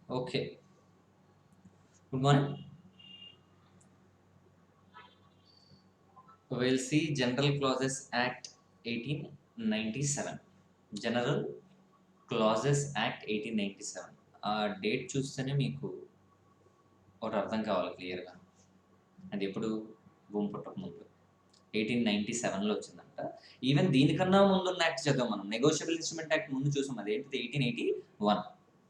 Okay. Good morning. We'll see General Clauses Act 1897. General Clauses Act 1897. ఆ date చూస్తేనే మీకు ఒకటి అర్థం కావాలి క్లియర్గా. అది ఎప్పుడు భూమి పుట్టక ముందు 1897లో వచ్చిందంట. ఈవెన్ దీనికన్నా ముందున్న యాక్ట్ చదివాం మనం. నెగోషియబుల్ ఇన్స్ట్రుమెంట్ యాక్ట్ ముందు చూసాం, అది ఏంటిది 1881.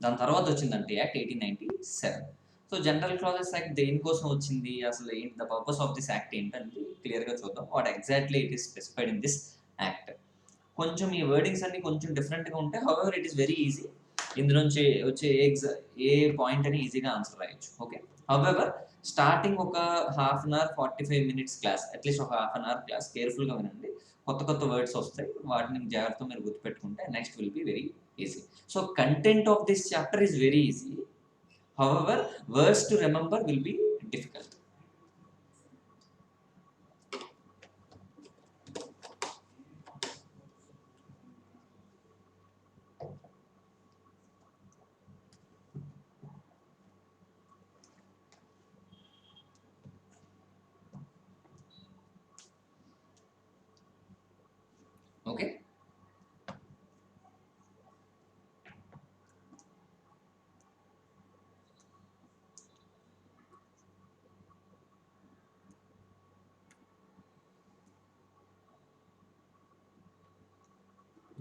దాని తర్వాత వచ్చిందంటే act 1897. So general clauses act దేనికోసం వచ్చింది, అసలు ఏంటి, the purpose of this act ఏంటనేది క్లియర్గా చూద్దాం. What exactly it is specified in this act. కొంచెం ఈ వర్డింగ్స్ అన్ని కొంచెం డిఫరెంట్గా ఉంటాయి. However it is very easy. ఇందులోంచి వచ్చే ఏ పాయింట్ అని ఈజీగా ఆన్సర్ రాయొచ్చు. ఓకే. హౌఎవర్ స్టార్టింగ్ ఒక half an hour 45 minutes class, at least ఒక హాఫ్ అన్ అవర్ క్లాస్ కేర్ఫుల్గా వినండి. కొత్త కొత్త వర్డ్స్ వస్తాయి, వాటిని జాగ్రత్తగా మీరు గుర్తుపెట్టుకుంటే next will be very easy. So content of this chapter is very easy. However words to remember will be difficult. Okay.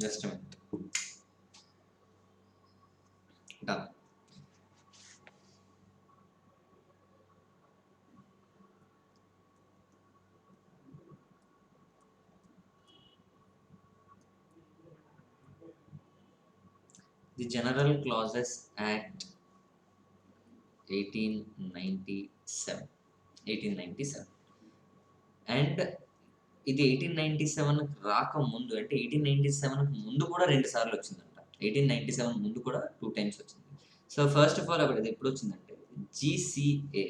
Just done. The general clauses act 1897. And ఇది 1897 రాకముందు, అంటే 1897 ముందు కూడా 2 సార్లు వచ్చిందంట. 1897 ముందు కూడా 2 times వచ్చింది. సో ఫస్ట్ ఆఫ్ ఆల్ అప్పుడు ఇది ఎప్పుడు వచ్చిందంటే GCA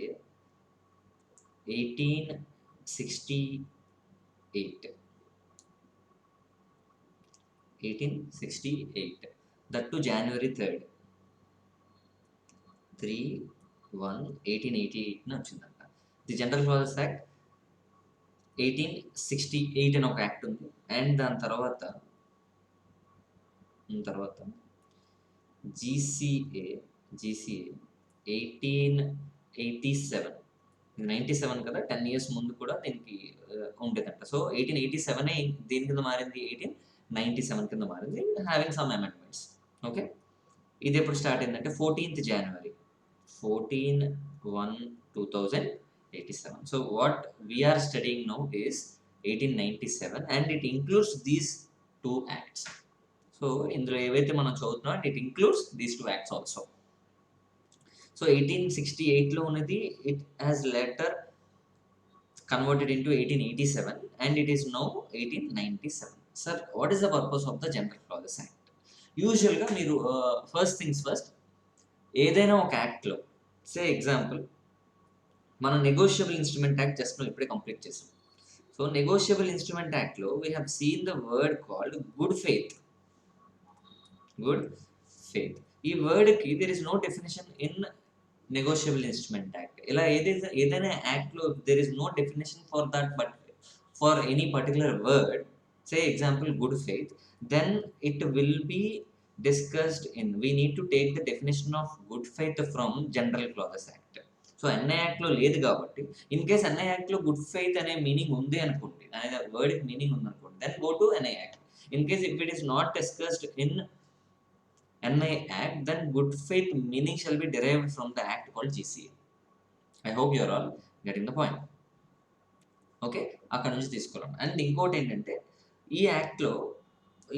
1868 that to January 3rd 3/1/1888 వచ్చిందంట. ది జనరల్ క్లాజెస్ యాక్ట్ 1868 అని ఒక యాక్ట్ ఉంది. అండ్ దాని తర్వాత జీసీఏ 1887. ఇది 97 కదా, 10 years ముందు కూడా దీనికి ఉండేదంట. సో 1887 దేని కింద మారింది, 1897 కింద మారింది, హ్యావింగ్ సమ్ అమెండ్మెంట్స్. ఓకే. ఇది ఎప్పుడు స్టార్ట్ అయిందంటే 14th January 14/1/2087. So what we are studying now is 1897 and it includes these 2 acts. So ఇందులో ఏవైతే మనం చదువుతున్నామో it includes these 2 acts also. So 1868లో ఉన్నది it has later converted into 1887 and it is now 1897. Sir, what is the purpose of the General Clauses Act? యూజువల్గా మీరు first things first, ఏదైనా ఒక యాక్ట్లో, సే ఎగ్జాంపుల్ మనం నెగోషియబుల్ ఇన్స్ట్రుమెంట్ యాక్ట్ జస్ట్ ఇప్పుడే complete చేసాం. సో నెగోషియబుల్ ఇన్స్ట్రుమెంట్ యాక్ట్లో we have seen the word called good faith. ఈ వర్డ్కి there is no definition in negotiable instrument act. ఇలా ఏదైనా యాక్ట్లో there is no definition for that, but for any particular word, say example good faith, then it will be discussed in, we need to take the definition of good faith from General Clauses Act. So NI యాక్ట్లో లేదు కాబట్టి, in case NI యాక్ట్లో good faith అనే meaning ఉంది అనుకోండి, అనే వర్డ్కి meaning ఉంది అనుకోండి, then go to NI act. In case if it is not discussed in NI act, then good faith meaning shall be derived from the act called GCA. I hope you are all getting the point. Okay, అక్కడ నుంచి తీసుకోవడం. And ఇంకోటి ఏంటంటే ఈ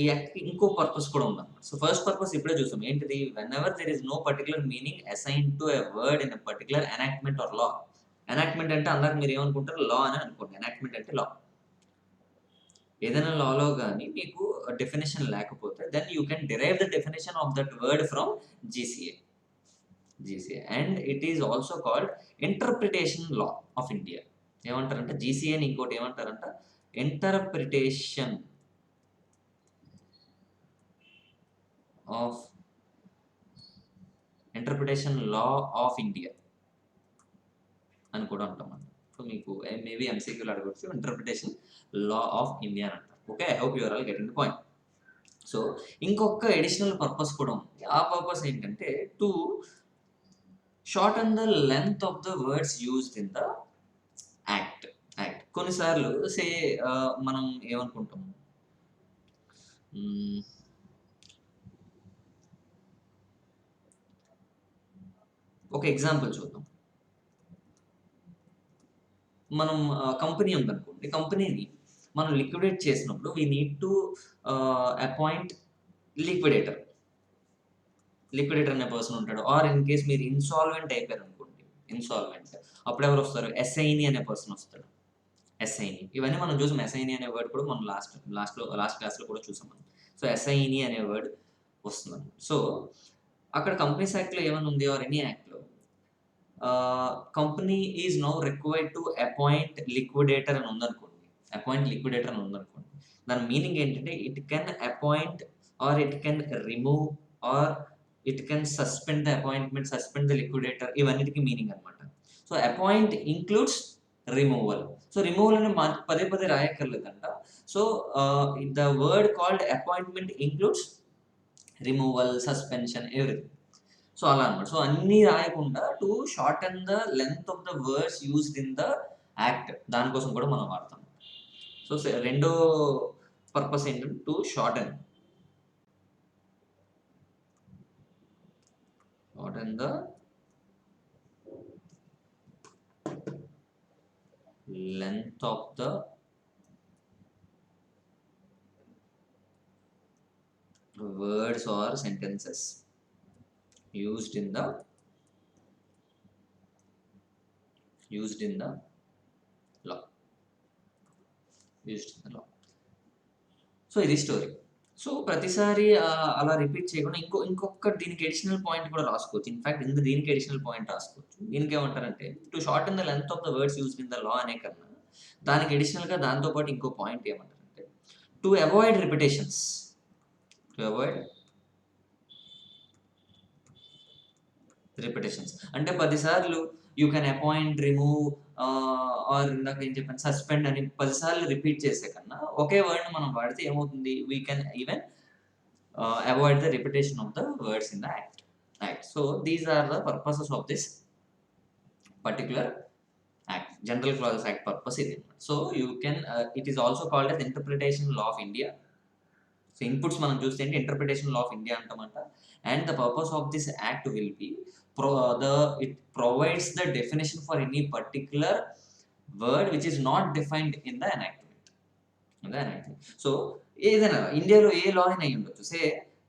యాక్ట్కి ఇంకో purpose కూడా ఉందన్నమాట. So first purpose ఇప్పుడే చూసాం, ఏంటిది, whenever there is no particular meaning assign to a word in a particular enactment or law. Enactment అంటే అందరికి మీరు ఏమనుకుంటారు, లా అని అనుకోండి. ఎనాక్ట్మెంట్ అంటే లా. ఏదైనా లాలో కానీ మీకు డెఫినేషన్ లేకపోతే, then you can derive the definition of that word from GCA. And it is also called interpretation law of India. ఏమంటారంట జీసీఏని, ఇంకోటి ఏమంటారంట interpretation interpretation law of India అని కూడా అంటాం మనం. సో మీకు మేబీ ఎంసీక్యూలో అడగవచ్చు, ఇంటర్ప్రిటేషన్ లా ఆఫ్ ఇండియా అని అంటారు. Okay, I hope you're all getting the point. So ఇంకొక ఎడిషనల్ పర్పస్ కూడా ఉంది. ఆ పర్పస్ ఏంటంటే to shorten the length of the words used in the act. కొన్నిసార్లు మనం ఏమనుకుంటాము, ఒక ఎగ్జాంపుల్ చూద్దాం. మనం కంపెనీ ఉందనుకోండి, కంపెనీని మనం లిక్విడేట్ చేసినప్పుడు we need to appoint liquidator అనే పర్సన్ ఉంటాడు. ఆర్ ఇన్ కేస్ మీరు ఇన్సాల్వెంట్ అయిపోయారు అనుకోండి, అప్పుడు ఎవరు వస్తారు? ఎస్ఐని అనే పర్సన్ వస్తాడు. ఎస్ఐని ఇవన్నీ మనం చూసాం. ఎస్ఐని అనే వర్డ్ కూడా మనం లాస్ట్ క్లాస్లో కూడా చూసాం మనం. సో ఎస్ఐని అనే వర్డ్ వస్తుంది. సో అక్కడ కంపెనీస్ యాక్ట్లో ఏమైనా ఉంది, ఆర్ ఎనీ యాక్ట్లో company is now required to appoint liquidator అని ఉందనుకోండి. దాని మీనింగ్ ఏంటంటే it can appoint or it can remove or it can suspend the appointment, suspend the liquidator, ఇవన్నిటికీ మీనింగ్ అనమాట. So appoint includes removal. So removal అని పదే పదే రాయక్కర్లేదంట. So the word called appointment includes removal, suspension, everything. So అలా అనమాట. So అన్నీ రాయకుండా to shorten the length of the words used in the act, దానికోసం కూడా మనం వాడతాం. సో రెండో పర్పస్ ఏంటంటే to shorten the length of the words or sentences used in the law. So ఇది స్టోరీ. సో ప్రతిసారి అలా రిపీట్ చేయకుండా ఇంకొక దీనికి ఎడిషనల్ పాయింట్ కూడా రాసుకోవచ్చు. ఇన్ఫాక్ట్ దీనికి ఎడిషనల్ పాయింట్ రాసుకోవచ్చు. దీనికి ఏమంటారంటే to shorten the length of the words used in the law అనే కన్నా దానికి ఎడిషనల్గా దాంతో పాటు ఇంకో పాయింట్ ఏమంటారంటే టు అవాయిడ్ రిపిటేషన్స్. అంటే 10 సార్లు you can appoint, remove are ఇందాక ఏం చెప్పాను సస్పెండ్ అని 10 సార్లు రిపీట్ చేసే కన్నా ఒకే వర్డ్ మనం వాడితే ఏమవుతుంది, we can even avoid the repetition of the words in the act. So these are the purposes of this particular act. General clauses act purpose ఇది. So you can it is also called as interpretation law of India. So inputs మనం చూస్తే ఏంటి, interpretation law of India అంటామంట. And the purpose of this act will be it provides the definition for any particular word which is not defined in the enactment. So ఏదైనా ఇండియాలో ఏ లా అయినా ఉండొచ్చు. సే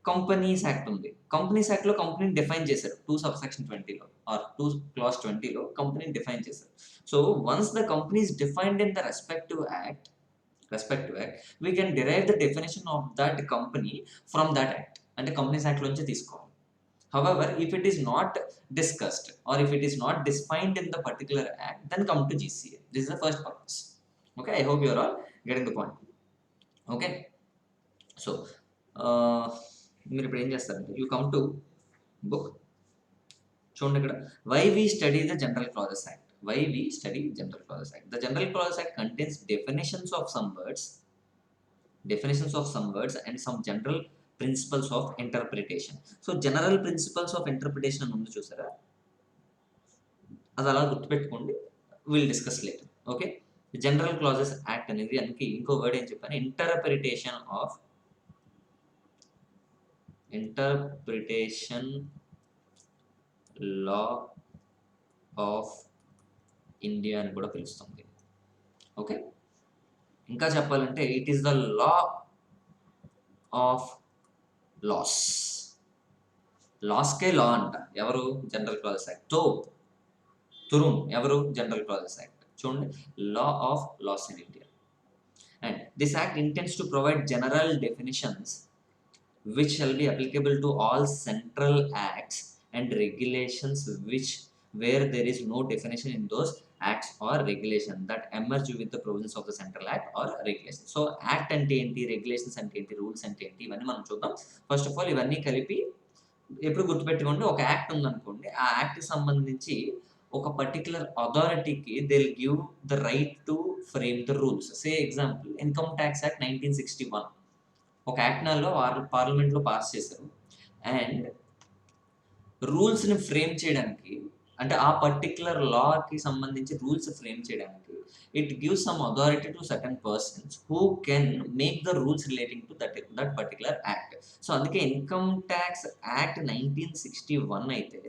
companies act ఉంది. Companies యాక్ట్లో కంపెనీని define చేశారు 2 subsection 20లో are 2 clause 20లో కంపెనీని define చేశారు. So once the company is defined in the respective act, we can derive the definition of that company from that act. అంటే కంపెనీస్ యాక్ట్ నుంచి తీసుకోవాలి. However, if it is not discussed or if it is not defined in the particular act, then come to GCA. This is the first purpose. Okay, I hope you are all getting the point. Okay, so మీరు ఇప్పుడు ఏం చేస్తారంటే you come to book. చూడండి ఇక్కడ, why we study the General Clauses Act. The General Clauses Act contains definitions of some words and some general principles of interpretation. So general principles of interpretation అని ఉంది చూసారా, అది అలా గుర్తుపెట్టుకోండి. Will discuss later. Okay, General clauses Act అనేది అందుకే ఇంకో word ఏం చెప్పాను, ఇంటర్ప్రిటేషన్ లా ఆఫ్ ఇండియా అని కూడా పిలుస్తుంది. ఓకే, ఇంకా చెప్పాలంటే it is the law of లాస్కే లా అంట. ఎవరు? General clauses act. తురుమ్ ఎవరు? General clauses act. చూడండి, law of laws in India. And this act intends to provide general definitions which shall be applicable to all central acts and regulations where there is no definition in those acts or regulation that emerge with the provisions of the central act or regulation. So act అంటే ఏంటి, regulations అంటే ఏంటి, rules అంటే ఏంటి, ఇవన్నీ మనం చూద్దాం. First of all ఇవన్నీ కలిపి ఎప్పుడు గుర్తుపెట్టుకోండి, ఒక యాక్ట్ ఉందనుకోండి, ఆ యాక్ట్‌కి సంబంధించి ఒక పర్టిక్యులర్ అథారిటీకి they will give the right to frame the rules. Say example income tax act 1961 ఒక యాక్ట్‌నలో పార్లమెంట్‌లో పాస్ చేశారు. అండ్ రూల్స్‌ని ఫ్రేమ్ చేయడానికి, అంటే ఆ పర్టిక్యులర్ లాకి సంబంధించి రూల్స్ ఫ్రేమ్ చేయడానికి it gives some authority to certain persons who can make the rules relating to that particular act. So అందుకే ఇన్‌కమ్ టాక్స్ యాక్ట్ 1961 అయితే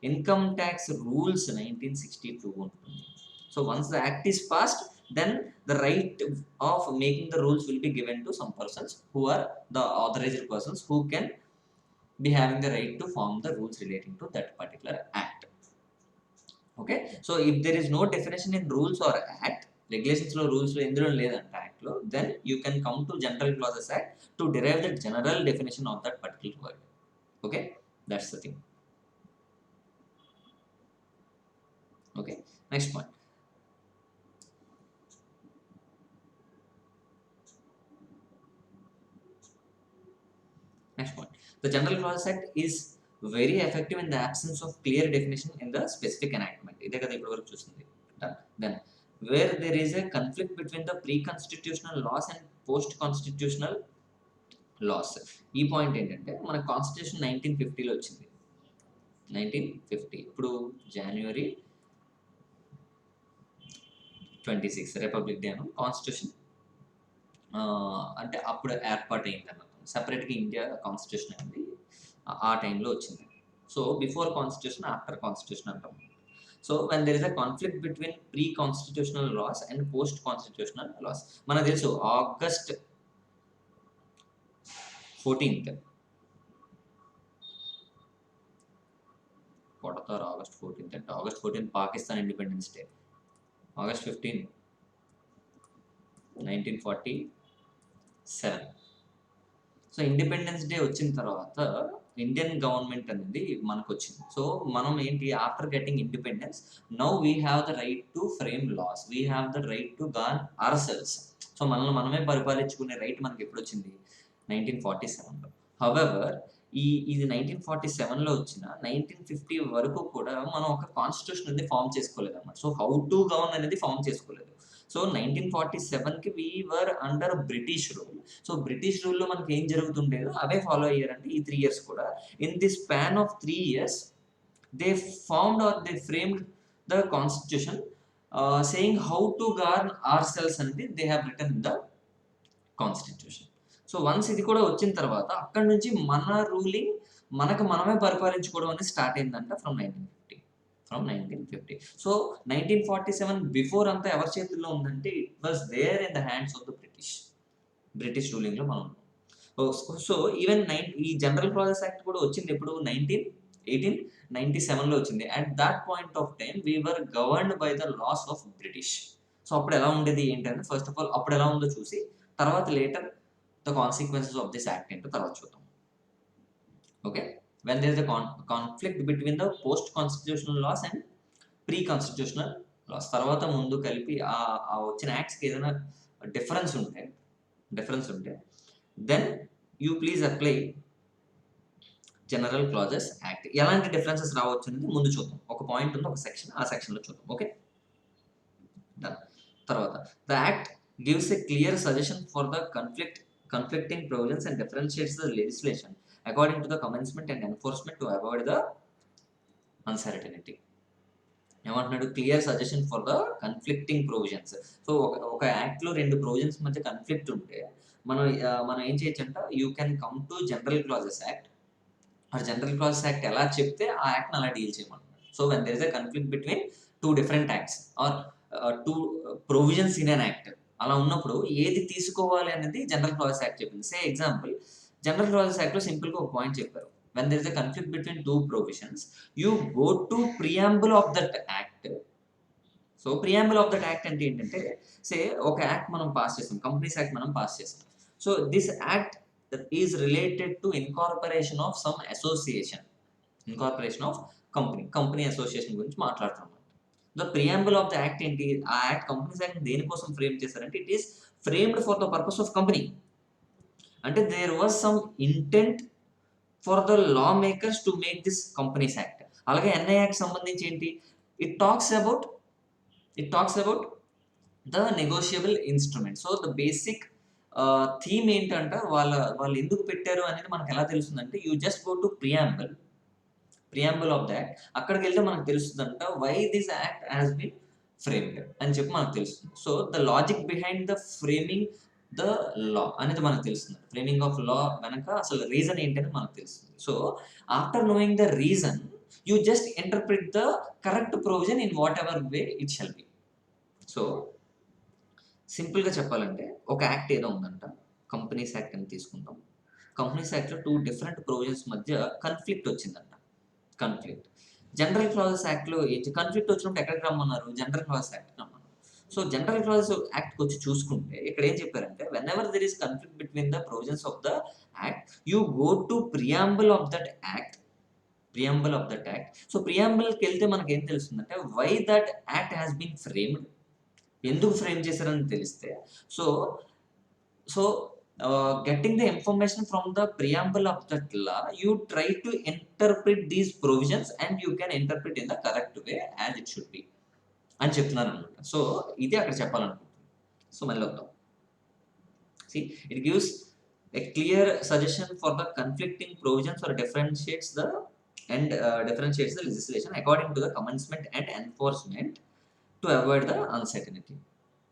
ఇన్‌కమ్ టాక్స్ రూల్స్ 1962 ఉంటుంది. So once the act is passed, then the right of making the rules will be given to some persons who are the authorized persons who can be having the right to form the rules relating to that particular act. Okay, so if there is no definition in rules or act, regulations lo rules lo enduro ledanta act lo, then you can come to general clauses act to derive the general definition of that particular word. Okay, that's the thing. Okay, next point. Next point. The General Clauses Act is very effective in the absence of clear definition in the specific enactment. ఇదే కదా ఇప్పటి వరకు చూసింది. Then, where there is a conflict between the pre-constitutional laws and post-constitutional laws. ఈ point ఏంటంటే మన constitution 1950లో వచ్చింది. 1950 ఇప్పుడు జనవరి 26 రిపబ్లిక్ డే అను కాన్స్టిట్యూషన్ అంటే అప్పుడు ఏర్పాటైంది అన్నమాట. సెపరేట్గా ఇండియా కాన్స్టిట్యూషన్ అయింది ఆ టైంలో వచ్చింది. So before constitution, after constitution అంటాం. So when there is a conflict between pre constitutional laws and post constitutional laws. మనకు తెలుసు ఆగస్ట్ 14th కొడతారు. ఆగస్ట్ 14th అంటే August 14th Pakistan independence day. August 15 1947. So independence day వచ్చిన తర్వాత Indian government అనేది మనకు వచ్చింది. సో మనం ఏంటి, after getting independence now we have the right to frame laws, we have the right to govern our selves. So మనల్ని మనమే పరిపాలించుకునే right మనకి ఎప్పుడు వచ్చింది, 1947లో. హవెవర్ ఇది 1947లో వచ్చిన 1950 వరకు కూడా మనం ఒక కాన్స్టిట్యూషన్ అనేది ఫామ్ చేసుకోలేదు అన్నమాట. సో హౌ టు గవర్న్ అనేది ఫామ్ చేసుకోలేదు. సో 1947కి we were under British rule. So British రూల్లో మనకి ఏం జరుగుతుండేదో అవే ఫాలో అయ్యారంటే ఈ 3 years కూడా. In the span of 3 years they formed or they framed the constitution saying how to govern our selves అనేది they have written the constitution. So once ఇది కూడా వచ్చిన తర్వాత అక్కడి నుంచి మన రూలింగ్ మనకు మనమే పరిపాలించుకోవడం అనేది స్టార్ట్ అయిందంట ఫ్రమ్ 1950. సో 1947 బిఫోర్ అంతా ఎవరి చేతుల్లో ఉందంటే it was there in the hands of the British రూలింగ్లో మనం ఉన్నాం. సో ఈవెన్ ఈ జనరల్ ప్రాసెస్ యాక్ట్ కూడా వచ్చింది ఎప్పుడు, 1897లో వచ్చింది. At that point of time we were governed by the laws of British. So అప్పుడు ఎలా ఉండేది ఏంటంటే, ఫస్ట్ ఆఫ్ ఆల్ అప్పుడు ఎలా ఉందో చూసి తర్వాత later the consequences of this act ఏంటో తర్వాత చూద్దాం. Okay, when there is a conflict between the post constitutional laws and pre constitutional laws, తర్వాత ముందు కలిపి ఆ వచ్చిన యాక్ట్స్కి ఏదైనా డిఫరెన్స్ ఉంటే then you please apply General clauses Act. ఎలాంటి డిఫరెన్సెస్ రావచ్చు అనేది ముందు చూద్దాం. ఒక పాయింట్ ఉంది, ఒక సెక్షన్, ఆ సెక్షన్లో చూద్దాం. Okay, done. తర్వాత the act gives a clear suggestion for the conflicting provisions and differentiates the legislation according to the commencement and enforcement to avoid the uncertainty. ఏమంటున్నాడు, clear suggestion for the conflicting provisions. So ఒక యాక్ట్లో 2 provisions మధ్య conflict ఉంటే మనం ఏం చేయొచ్చు అంట, you can come to general clauses act. ఆ జనరల్ క్లాజెస్ యాక్ట్ ఎలా చెప్తే ఆ యాక్ట్ని అలా డీల్ చేయమంటున్నాడు. So when there is a conflict between 2 different acts or 2 provisions in an act, అలా ఉన్నప్పుడు ఏది తీసుకోవాలి అనేది జనరల్ క్లాజెస్ యాక్ట్ చెప్పింది. సే ఎగ్జాంపుల్, జనరల్ క్లాజెస్ యాక్ట్లో సింపుల్గా ఒక పాయింట్ చెప్పారు, when there is a conflict between 2 provisions, you go to preamble of that act. So preamble of that act అంటే ఏంటంటే, సే ఒక యాక్ట్ మనం పాస్ చేసాం, కంపెనీస్ యాక్ట్ మనం పాస్ చేసాం. So this act is related to incorporation of some association, incorporation of company association గురించి మాట్లాడుతున్నాం. The preamble of the act ఏంటి, ఆ యాక్ట్ కంపెనీస్ యాక్ట్ దేనికోసం ఫ్రేమ్ చేశారంటే it is framed for the purpose of company. అంటే there was some intent for the law makers to make this companies act. అలాగే NI act సంబంధించి ఏంటి, it talks about the negotiable instrument. So the basic theme ఏంటంట, వాళ్ళు ఎందుకు పెట్టారు అనేది మనకు ఎలా తెలుస్తుందంటే, you just go to preamble of the act. అక్కడికి వెళ్తే మనకు తెలుస్తుందంట why this act has been framed అని చెప్పి మనకు తెలుస్తుంది. So the logic behind the framing the law అనేది మనకు తెలుస్తుంది. ఫ్రేమింగ్ ఆఫ్ లా వెనక అసలు రీజన్ ఏంటని మనకు తెలుస్తుంది. So after knowing the reason, you just interpret the correct provision in what ever way it shall be. So సింపుల్గా చెప్పాలంటే, ఒక యాక్ట్ ఏదో ఉందంట, కంపెనీస్ యాక్ట్ అని తీసుకుంటాం. కంపెనీస్ యాక్ట్లో 2 డిఫరెంట్ ప్రొవిజన్స్ మధ్య కన్ఫ్లిక్ట్ వచ్చిందంట. జనరల్ క్లాజెస్ యాక్ట్లో కన్ఫ్లిక్ట్ వచ్చినప్పుడు ఎక్కడికి రమ్మన్నారు, జనరల్ క్లాజెస్ యాక్ట్ రమ్మన్నారు. సో జనరల్ క్లాజెస్ యాక్ట్కి వచ్చి చూసుకుంటే ఇక్కడ ఏం చెప్పారంటే, whenever there is conflict between the provisions of the act, you go to preamble of that act. So ప్రియాంబుల్కి వెళ్తే మనకి ఏం తెలుస్తుందంటే, why that act has been framed, ఎందుకు ఫ్రేమ్ చేశారని తెలిస్తే, so getting the information from the preamble of that law, you try to interpret these provisions and you can interpret in the correct way as it should be అని చెప్తున్నారు అనమాట. So ఇది అక్కడ చెప్పాలనుకుంటున్నాను. So మళ్ళీ వద్దాం. See, it gives a clear suggestion for the conflicting provisions or differentiates the legislation according to the commencement and enforcement to avoid the uncertainty.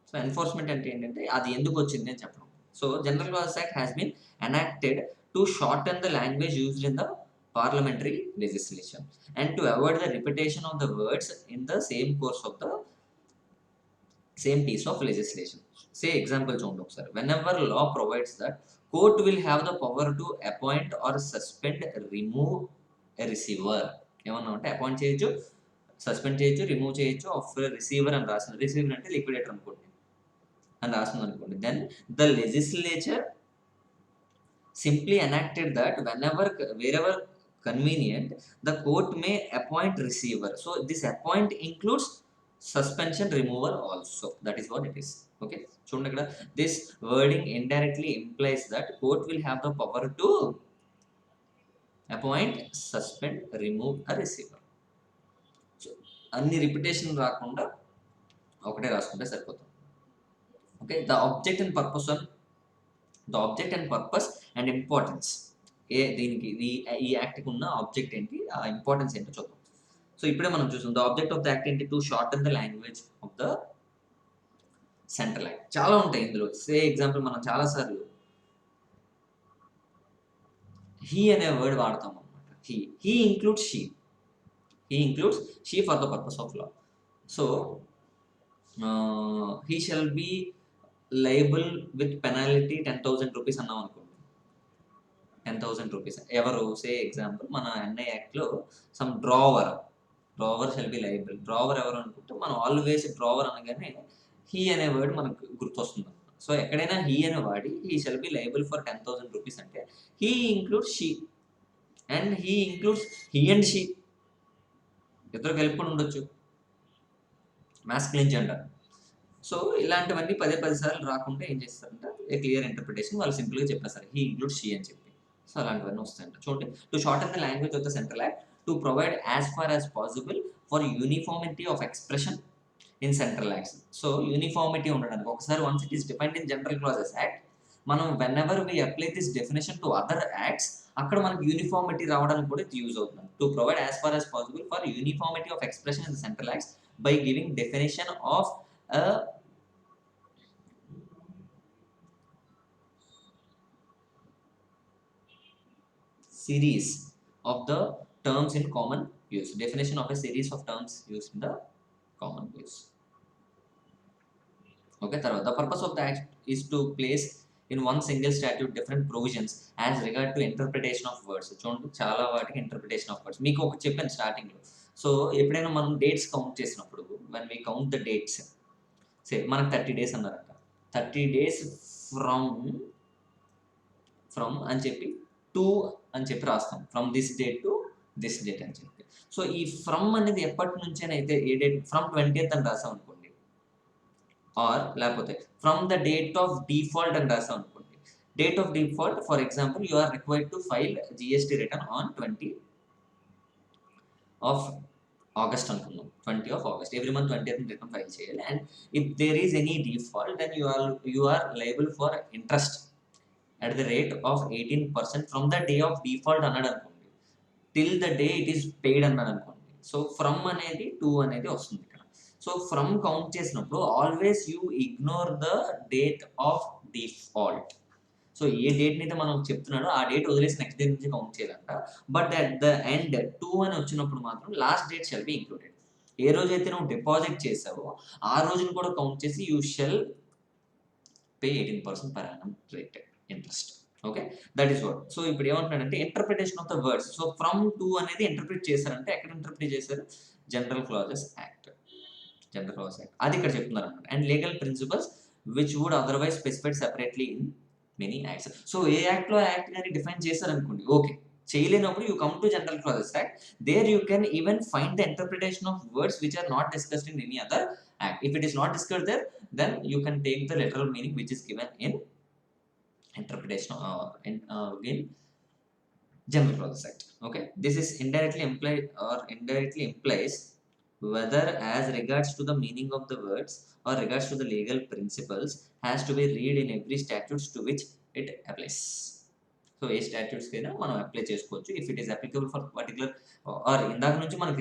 So enforcement అంటే ఏంటంటే, అది ఎందుకు వచ్చింది అని చెప్పడం. So general clauses act has been enacted to shorten the language used in the parliamentary legislation and to avoid the repetition of the words in the same course of the same piece of legislation. Say example చూడండి ఒకసారి. Whenever law provides that court will have the power to appoint or suspend, remove a receiver. ఏమన్నా ఉంటే appoint చేయొచ్చు, suspend చేయొచ్చు, remove చేయొచ్చు of receiver అని రాసింది. Receiver అంటే లిక్విడేటర్ అనుకోండి అని రాస్తుంది అనుకోండి. Then the legislature simply enacted that wherever convenient, the court may appoint receiver. So this appoint includes suspension, removal also. That is what it is. Okay, చూడండి ఇక్కడ, this wording indirectly implies that court will have the power to appoint, suspend, remove a receiver. So అన్ని repetition రాకుండా ఒకటే రాసుకుంటే సరిపోతుంది. Okay, the object and purpose and importance. దీనికి ఈ యాక్ట్కి ఉన్న ఆబ్జెక్ట్ ఏంటి, ఆ ఇంపార్టెన్స్ ఏంటో చూద్దాం. సో ఇప్పుడే మనం చూసాం, the object of the act ఏంటి, to shorten the language of the central act. చాలా ఉంటాయి ఇందులో. సే ఎగ్జాంపుల్, మనం చాలాసార్లు హీ అనే వర్డ్ వాడతాం అనమాట. He includes she for the purpose of law. So he shall be liable with penalty 10,000 rupees అన్నాం అనుకోండి. 10,000 రూపీస్ ఎవరు, సే ఎగ్జాంపుల్ మన ఎన్ఐ యాక్ట్లో some drawer shall be liable. Drawer ఎవరు అనుకుంటే, మనం ఆల్వేస్ డ్రావర్ అనగానే హీ అనే వర్డ్ మనకు గుర్తొస్తుంది. సో ఎక్కడైనా హీ అనే వాడి he shall be liable for 10,000 rupees అంటే he includes she and he includes he and she. ఇద్దరు కలుపుకొని ఉండొచ్చు, మాస్కులిన్ జెండర్. సో ఇలాంటివన్నీ 10 సార్లు రాకుండా ఏం చేస్తారంటే, ఏ క్లియర్ ఇంటర్ప్రిటేషన్ వాళ్ళు సింపుల్గా చెప్పేస్తారు, హీ ఇంక్లూడ్స్ షీ అని చెప్పి. సో అలాంటివన్నీ వస్తాయంట. చూడండి, to shorten the language of the central act to provide as far as possible for uniformity of expression in central acts. So uniformity ఉండడానికి, ఒకసారి once it is defined in general clauses act, మనం whenever we apply this definition to other acts, అక్కడ మనకి uniformity రావడానికి కూడా ఇది use అవుతుంది. To provide as far as possible for uniformity of expression in the central acts by giving definition of series of the terms in common use. Definition of a series of terms used in the common use. Okay, the purpose of the act is to place in one single statute different provisions as regard to interpretation of words. చూడండి, చాలా వాటికి interpretation of words మీకు ఒక చెప్పాను starting లో. So ఎప్పుడైనా మనం dates count చేసినప్పుడు, when we count the dates, సే మనకు 30 days అన్నారంట, 30 days ఫ్రమ్ అని చెప్పి టు అని చెప్పి రాస్తాం, from this date to this date అని చెప్పి. సో ఈ ఫ్రమ్ అనేది ఎప్పటి నుంచేనైతే, ఏ డేట్, ఫ్రమ్ 20th అని రాసాం అనుకోండి, ఆర్ లేకపోతే from the date of default అని రాసాం అనుకోండి, Date of default, for example, you are required to file GST return on 20 of August అనుకుందాం, 20 of August. Every month 20th return file చేయాలి. And if there is any default then you are liable for interest at the rate of 18% from the day of default అన్నాడు అనుకోండి, till the day it is paid అన్నాడు అనుకోండి. So from అనేది 2 అనేది వస్తుంది ఇక్కడ. So from count చేసినప్పుడు always you ignore the date of default. So ఏ డేట్ అయితే మనం చెప్తున్నాడో ఆ డేట్ వదిలేసి నెక్స్ట్ డేట్ నుంచి కౌంట్ చేయాలంట. బట్ అట్ ద ఎండ్ 2 అని వచ్చినప్పుడు మాత్రం last date shall be included. ఏ రోజైతే నువ్వు డిపాజిట్ చేసావో ఆ రోజును కూడా కౌంట్ చేసి you shall pay 18% per annum rate interest. Okay, that is what. So ఇప్పుడు ఏమంటున్నాడంటే interpretation of the words. So from to అనేది ఇంటర్ప్రిట్ చేశారంటే ఎక్కడ ఇంటర్ప్రిట్ చేశారు? General clauses act. General clauses act అది ఇక్కడ చెప్తున్నారు అనమాట. And legal principles which would otherwise specified separately in many acts. So ఏ యాక్ట్ లో యాక్ట్ కానీ డిఫైన్ చేశారనుకోండి, ఓకే, చేయలేనప్పుడు you come to general clauses act. There you can even find the interpretation of words which are not discussed in any other act. If it is not discussed there, then you can take the literal meaning which is given in interpretation in general clauses act. Okay, this is indirectly implies whether as regards to the meaning of the words or regards to the legal principles has to be read in every statutes to which it applies. So ఏ statutes కైనా మనం apply చేసుకోవచ్చు if it is applicable for particular. Or ఇందాక నుంచి మనకి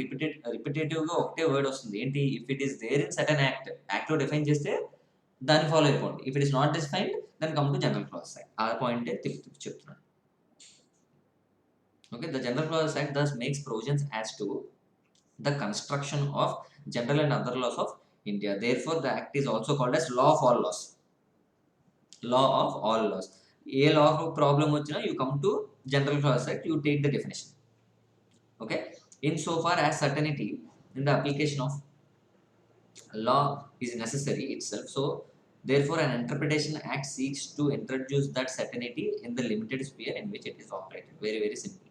రిపిటేటివ్గా ఒకటే word వస్తుంది ఏంటి? If it is there in certain యాక్ట్లో డిఫైన్ చేస్తే దాన్ని ఫాలో అయిపోండి. If it is not defined then come to general clauses act. ఆ పాయింటే తిప్పి చెప్తున్నాను. Okay, the general clauses act thus makes provisions as to the construction of general and other loss of India. Therefore the act is also called as law of all laws. Law of all laws. ఏ law of problem వచ్చినా you come to general clauses act, you take the definition. Okay, in so far as certainty in the application of law is necessary itself. So therefore an interpretation act seeks to introduce that certainty in the limited sphere in which it is operated. Very very simple.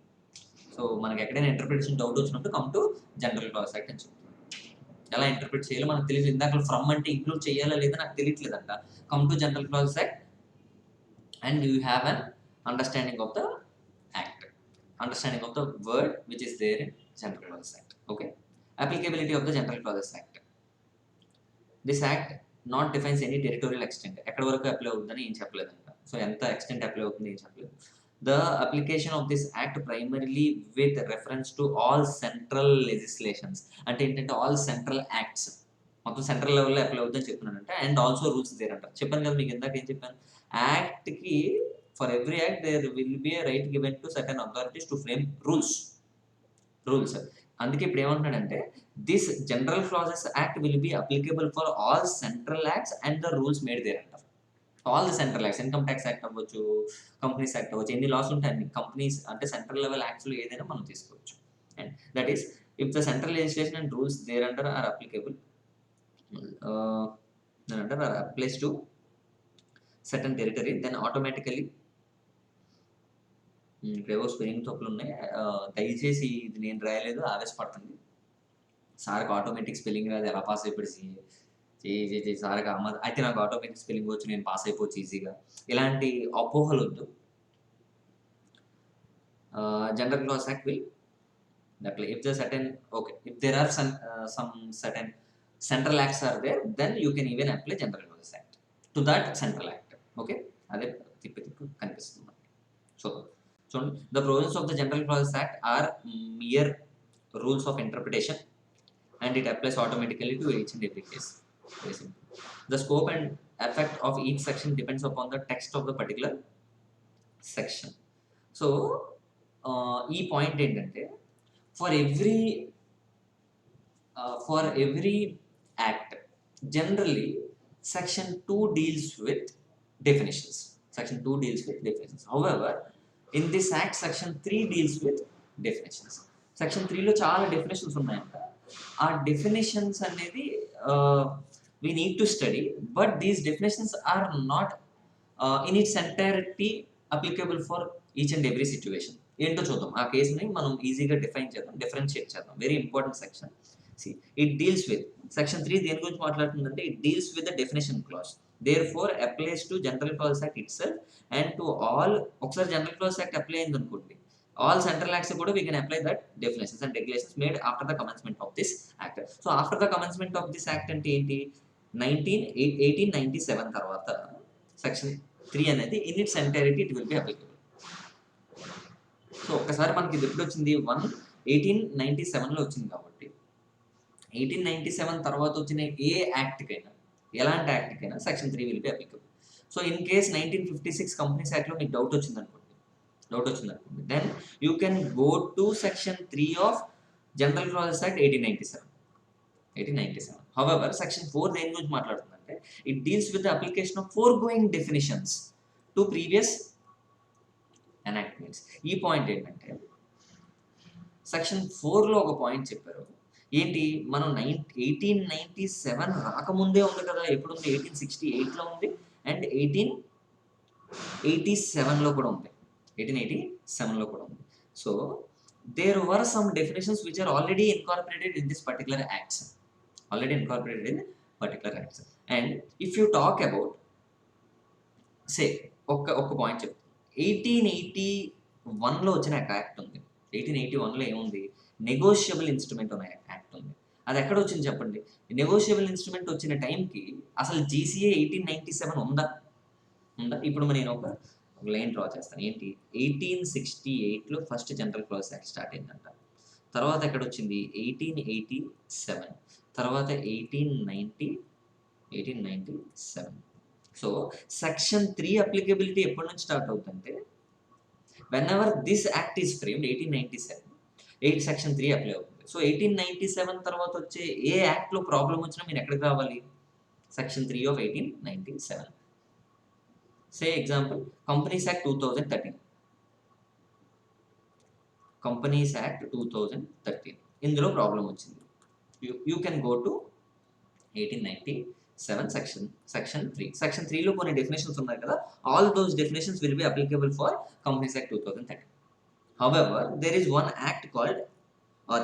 So మనకి ఎక్కడైనా interpretation doubt వచ్చినప్పుడు come to general clauses act అని చెప్తున్నాం. ఎలా interpret చేయాలో మనకు తెలియదు. ఇందాక ఫ్రమ్ అంటే ఇంక్లూడ్ చేయాలా లేదా నాకు తెలియట్లేదంట. Come to general clauses act and you have an understanding of the act, understanding of the word which is there in general clauses act. Okay, applicability of the general clauses act. This act not defines any territorial extent. ఎక్కడి వరకు apply అవుతుందని ఏం చెప్పలేదంట. So ఎంత extent apply అవుతుంది ఏం చెప్పలేదు. The application of this act primarily with reference to all central legislations. అంటే ఏంటంటే ఆల్ సెంట్రల్ యాక్ట్స్ మొత్తం సెంట్రల్ లెవెల్లో అప్లై అవుతుందని చెప్తున్నానంట. అండ్ ఆల్సో రూల్స్ దేర్ అంట. చెప్పాను కదా మీకు ఇందాక ఏం చెప్పాను, యాక్ట్కి for every act there will be a right given to certain authorities to frame rules. అందుకే ఇప్పుడు ఏమంటున్నాడంటే this general clauses act will be applicable for all central acts and the rules made there అంటారు. All the central acts, income tax act అవ్వచ్చు, companies act అవ్వచ్చు, ఎన్ని loss ఉంటాయి అన్ని companies అంటే సెంట్రల్ లెవెల్ యాక్ట్స్లో ఏదైనా మనం తీసుకోవచ్చు. And that is if the central legislation and rules there under are applicable applies to certain territory, then automatically ఇక్కడేవో స్పెల్లింగ్ తప్పులు ఉన్నాయి. దయచేసి ఇది నేను రాయలేదు, ఆవేశపడుతుంది. సార్కి ఆటోమేటిక్ స్పెల్లింగ్ రాదు, ఎలా పాస్ అయిపోయి సార్కి అమ్మ అయితే నాకు ఆటోమేటిక్ స్పెల్లింగ్ వచ్చి నేను పాస్ అయిపోవచ్చు ఈజీగా. ఇలాంటి అపోహలు వద్దు. General clauses act will apply if the certain if there are some certain central acts are there, then you can even apply general clauses act to that central act. Okay, అదే తిప్పి కనిపిస్తుంది. So the provisions of the general clauses act are mere rules of interpretation and it applies automatically to each and every case. Very simple. The scope and effect of each section depends upon the text of the particular section. So ఈ point ఏంటంటే for every act generally section 2 deals with definitions. However in this act section 3 deals with definitions. section 3 లో చాలా definitions ఉన్నాయంట. ఆ definitions అనేది we need to study, but these definitions are not in its entirety applicable for each and every situation. ఏంటో చూద్దాం. ఆ కేసుని మనం ఈజీగా డిఫరెన్షియేట్ చేద్దాం. Very important section. It deals with section 3 దేని గురించి మాట్లాడుతుందంటే it deals with the definition clause. therefore applies to General Clause Act itself and to all. ఒకసారి General Clause Act అప్లై అయింది అనుకోండి, all central acts కూడా we can apply that definitions and regulations made after the commencement of this act. So after the commencement of this act అంటే ఏంటి, 1897 తర్వాత section 3 అనేది in its entirety it will be applicable. So ఒక్కసారి మనకి ఇది ఎప్పుడు వచ్చింది, 1897లో వచ్చింది కాబట్టి 1897 తర్వాత వచ్చిన ఏ యాక్ట్కైనా, ఎలాంటి యాక్ట్కైనా section 3 will be applicable. So in case 1956 companies యాక్ట్లో మీకు డౌట్ వచ్చింది అనుకోండి, then you can go to section 3 of general clauses act 1897. However section 4 దేని గురించి మాట్లాడుతుందంటే, it deals with the application of foregoing definitions to previous enactments. ఈ point ఏంటంటే, section 4లో ఒక పాయింట్ చెప్పారు, ఏంటి, మనం 1897 రాకముందే ఉంది కదా, ఎప్పుడు ఉంది, 1868లో ఉంది అండ్ 1887లో కూడా ఉంది, 1887లో కూడా ఉంది. So there were some definitions which are already incorporated in this particular acts, and if you talk about, say ఒక పాయింట్ చెప్తాను, 1881లో వచ్చిన యాక్ట్ ఉంది. 1881లో ఏముంది, నెగోషియబుల్ ఇన్స్ట్రుమెంట్ అనే యాక్ట్ ఉంది. అది ఎక్కడ వచ్చింది చెప్పండి, నెగోషియబుల్ ఇన్స్ట్రుమెంట్ వచ్చిన టైంకి అసలు జీసీఏ 1897 ఉందా? ఇప్పుడు నేను ఒక లైన్ డ్రా చేస్తాను, ఏంటి, 1868లో first general clause act start అయిందంట, తర్వాత ఎక్కడ వచ్చింది 1887, తర్వాత 1897. సో సెక్షన్ 3 అప్లికబిలిటీ ఎప్పటి నుంచి స్టార్ట్ అవుతుందంటే, when ever this act is framed 1897 section 3 apply అవుతుంది. సో 1897 తర్వాత వచ్చే ఏ యాక్ట్లో ప్రాబ్లం వచ్చినా మీరు ఎక్కడికి రావాలి, section 3 of 1897. Say example companies act 2013, companies act 2013 ఇందులో ప్రాబ్లం వచ్చింది, you can go to 1897 section 3. Section 3లో కొన్ని డెఫినేషన్స్ ఉన్నాయి కదా, all those definitions will be applicable for companies act 2013. However there is one act called,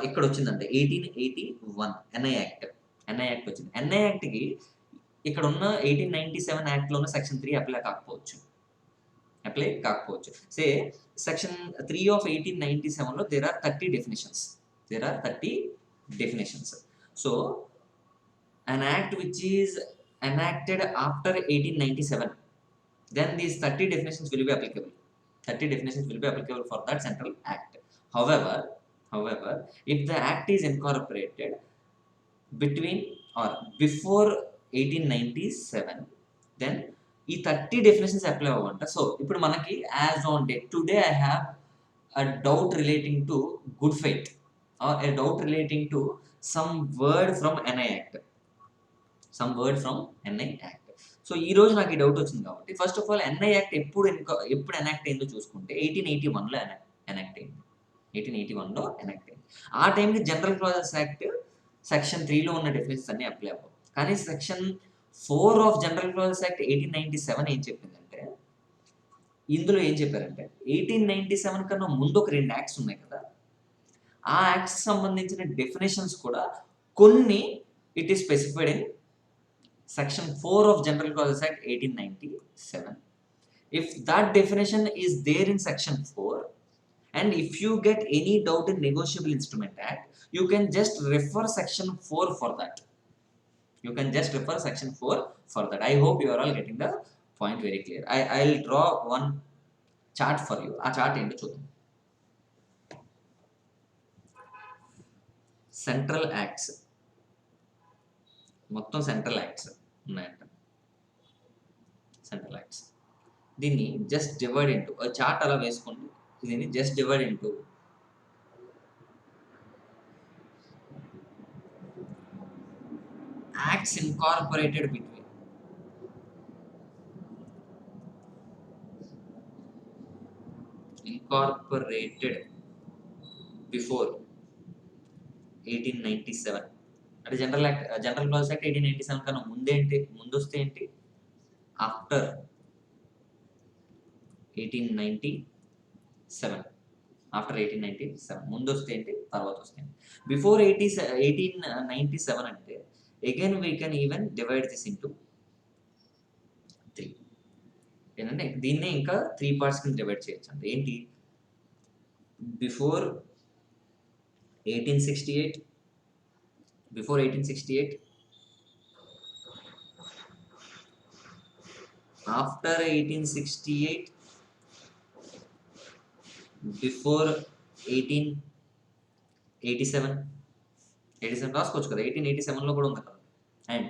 ఇక్కడ వచ్చిందంటే 1881 NI act వచ్చింది. NI యాక్ట్కి ఇక్కడ ఉన్న 1897 యాక్ట్లో ఉన్న సెక్షన్ 3 అప్లై కాకపోవచ్చు. Say section 3 of 1897లో there are 30 definitions. So an act which is enacted after 1897, then these 30 definitions will be applicable. 30 definitions will be applicable for that central act. However, if the act is incorporated between or before 1897, then ఈ 30 definitions apply అవ్వంట. So ఇప్పుడు మనకి as on date today I have a doubt relating to good faith or a doubt relating to some word from NI act. So ఈ రోజు నాకు ఈ doubt వచ్చింది కాబట్టి, first of all NI act ఎప్పుడు enact అయిందో చూసుకుంటే 1881లో ఎనాక్ట్ అయింది. 1881లో ఎనాక్ట్ అయింది. ఆ టైంకి జనరల్ క్లాజెస్ యాక్ట్ సెక్షన్ 3లో ఉన్న డెఫినేషన్స్ అన్ని అప్లై అవ్వవు. కానీ section 4 of general clauses act 1897 ఏం చెప్పిందంటే, ఇందులో ఏం చెప్పారంటే 1897 కన్నా ముందు ఒక 2 యాక్ట్స్ ఉన్నాయి కదా, ఆ యాక్ట్స్ సంబంధించిన డెఫినేషన్స్ కూడా కొన్ని it is specified in Section 4 of General Clauses Act 1897. If that definition is there in Section 4, and if you get any doubt in Negotiable Instrument Act, you can just refer Section 4 for that. I hope you are all getting the point very clear. I'll draw one chart for you. A chart ఏంటో చూద్దాం. Central Acts. మొత్తం central acts ఉన్నాయంట. Central acts దీన్ని just divide into chart అలా వేసుకోండి. దీన్ని just divide into acts incorporated before 1897. అంటే general clause act 1897 కన్నా ముందొస్తే ఏంటి, ఆఫ్టర్ 1897 ముందొస్తే ఏంటి, తర్వాత వస్తే ఏంటి. బిఫోర్ 1897 అంటే again we can even divide this into ఏంటంటే దీన్నే ఇంకా 3 పార్ట్స్ కింద డివైడ్ చేయొచ్చు అంటే ఏంటి, బిఫోర్ 1868, బిఫోర్ 1868, after 1868, బిఫోర్ 1887, 87 రాసుకోవచ్చు కదా, 1887లో కూడా ఉంది కదా, అండ్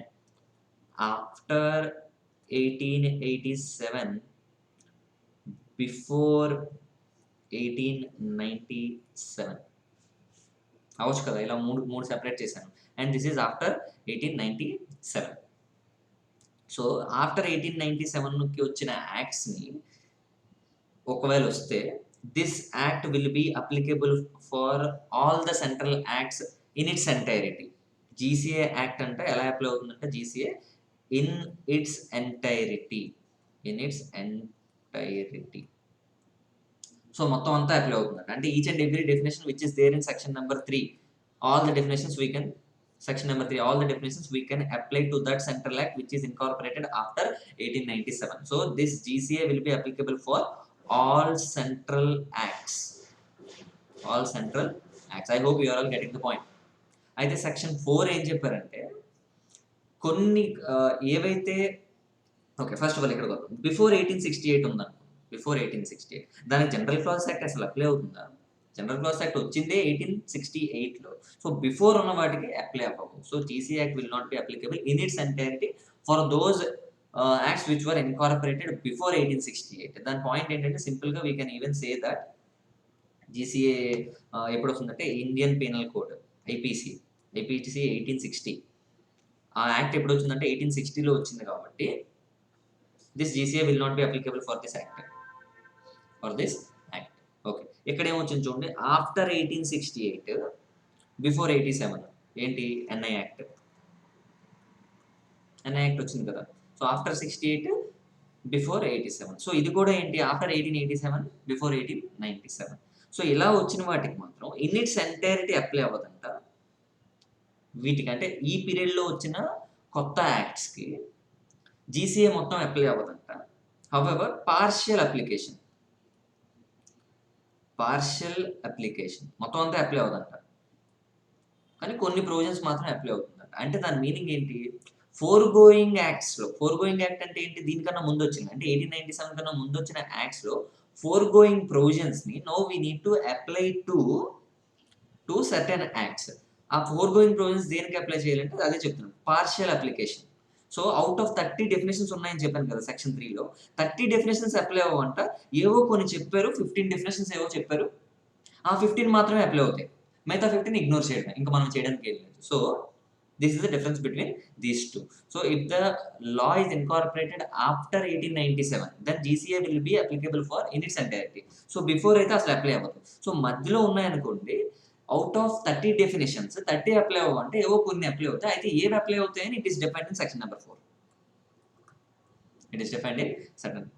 ఆఫ్టర్ 1887, బిఫోర్ 1897 అవచ్చు కదా, ఇలా మూడు మూడు సెపరేట్ చేశాను. And this is after 1897. So after 1897కి వచ్చిన యాక్ట్స్ని ఒకవేళ వస్తే this act will be applicable for all the central acts in its entirety. GCA act అంటే ఎలా అప్లై అవుతుందంటే GCA in its entirety, in its entirety. So మొత్తం అంతా అప్లై అవుతుందంట. అంటే each and every definition which is there in section number 3, all the definitions we can, section number 3, all the definitions we can apply to that central act which is incorporated after 1897. So this GCA will be applicable for all central acts, all central acts. I hope you are all getting the point. అయితే section 4 ఏం చెప్పారంటే కొన్ని ఏవైతే, okay first of all ఇక్కడ before 1868 ఉందనుకో, before 1868 దానికి general clauses act అసలు apply అవుతుందా? జనరల్ క్లాజెస్ యాక్ట్ వచ్చిందే 1868లో. సో బిఫోర్ ఉన్న వాటికి అప్లై అవ్వవు. So GC act will not be applicable in its entirety for those acts which were incorporated before 1868. దాని పాయింట్ ఏంటంటే సింపుల్గా we can even say that GCA ఎప్పుడు వస్తుందంటే ఇండియన్ పీనల్ కోడ్ ఐపీసీ 1860, ఆ act ఎప్పుడు వచ్చిందంటే 1860లో వచ్చింది కాబట్టి this GCA will not be applicable for this act, for this act. Okay, ఇక్కడ ఏమొచ్చింది చూడండి, ఆఫ్టర్ 1868, బిఫోర్ 87 ఏంటి, ఎన్ఐ యాక్ట్. ఎన్ఐ యాక్ట్ వచ్చింది కదా. So after 68, before 87. సో ఇది కూడా ఏంటి, ఆఫ్టర్ 1887, బిఫోర్ 1897. సో ఇలా వచ్చిన వాటికి మాత్రం ఇన్ ఇట్స్ ఎంటైరిటీ అప్లై అవ్వదంట. వీటికి అంటే ఈ పీరియడ్లో వచ్చిన కొత్త యాక్ట్స్కి జీసీఏ మొత్తం అప్లై అవ్వదంట. హౌవెవర్ పార్షియల్ అప్లికేషన్ మొత్తం అంతా అప్లై అవ్వదంట, కానీ కొన్ని ప్రొవిజన్స్ మాత్రం అప్లై అవుతుందంట. అంటే దాని మీనింగ్ ఏంటి, ఫోర్ గోయింగ్ యాక్ట్స్లో, ఫోర్ గోయింగ్ యాక్ట్ అంటే ఏంటి, దీనికన్నా ముందు వచ్చింది అంటే 1897 కన్నా ముందు వచ్చిన యాక్ట్స్లో ఫోర్ గోయింగ్ ప్రొవిజన్స్ని now we need to apply to certain acts. ఆ ఫోర్ గోయింగ్ ప్రొవిజన్స్ దేనికి అప్లై చేయాలంటే అదే చెప్తున్నాను, partial application. So out of 30 definitions ఉన్నాయని చెప్పాను కదా సెక్షన్ 3లో, 30 డెఫినేషన్స్ అప్లై అవ్వంట. ఏవో కొన్ని చెప్పారు, 15 డెఫినేషన్స్ ఏవో చెప్పారు, ఆ 15 మాత్రమే అప్లై అవుతాయి, మిగతా 15 ఇగ్నోర్ చేయడం, ఇంకా మనం చేయడానికి ఏం లేదు. So this is the difference between these two. So if the law is incorporated after 1897 then GCA will be applicable for in its entirety. So before అయితే అసలు అప్లై అవ్వదు. సో మధ్యలో ఉన్నాయనుకోండి, అవుట్ ఆఫ్ 30 డెఫినేషన్స్ 30 అప్లై అవ్వంటే ఏవో కొన్ని apply అవుతాయి. అయితే ఏవి అప్లై అవుతాయని it is defined in section number 4. It is defined in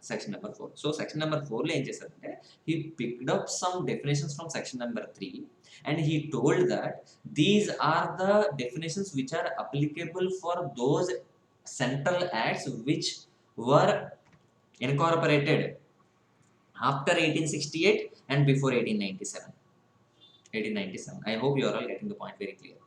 section number 4. So section number 4 lo em chesarante, he picked up some definitions from section number 3 and he told that these are the definitions which are applicable for those central acts which were incorporated after 1868 and before 1897. I hope you are all getting the point very clear.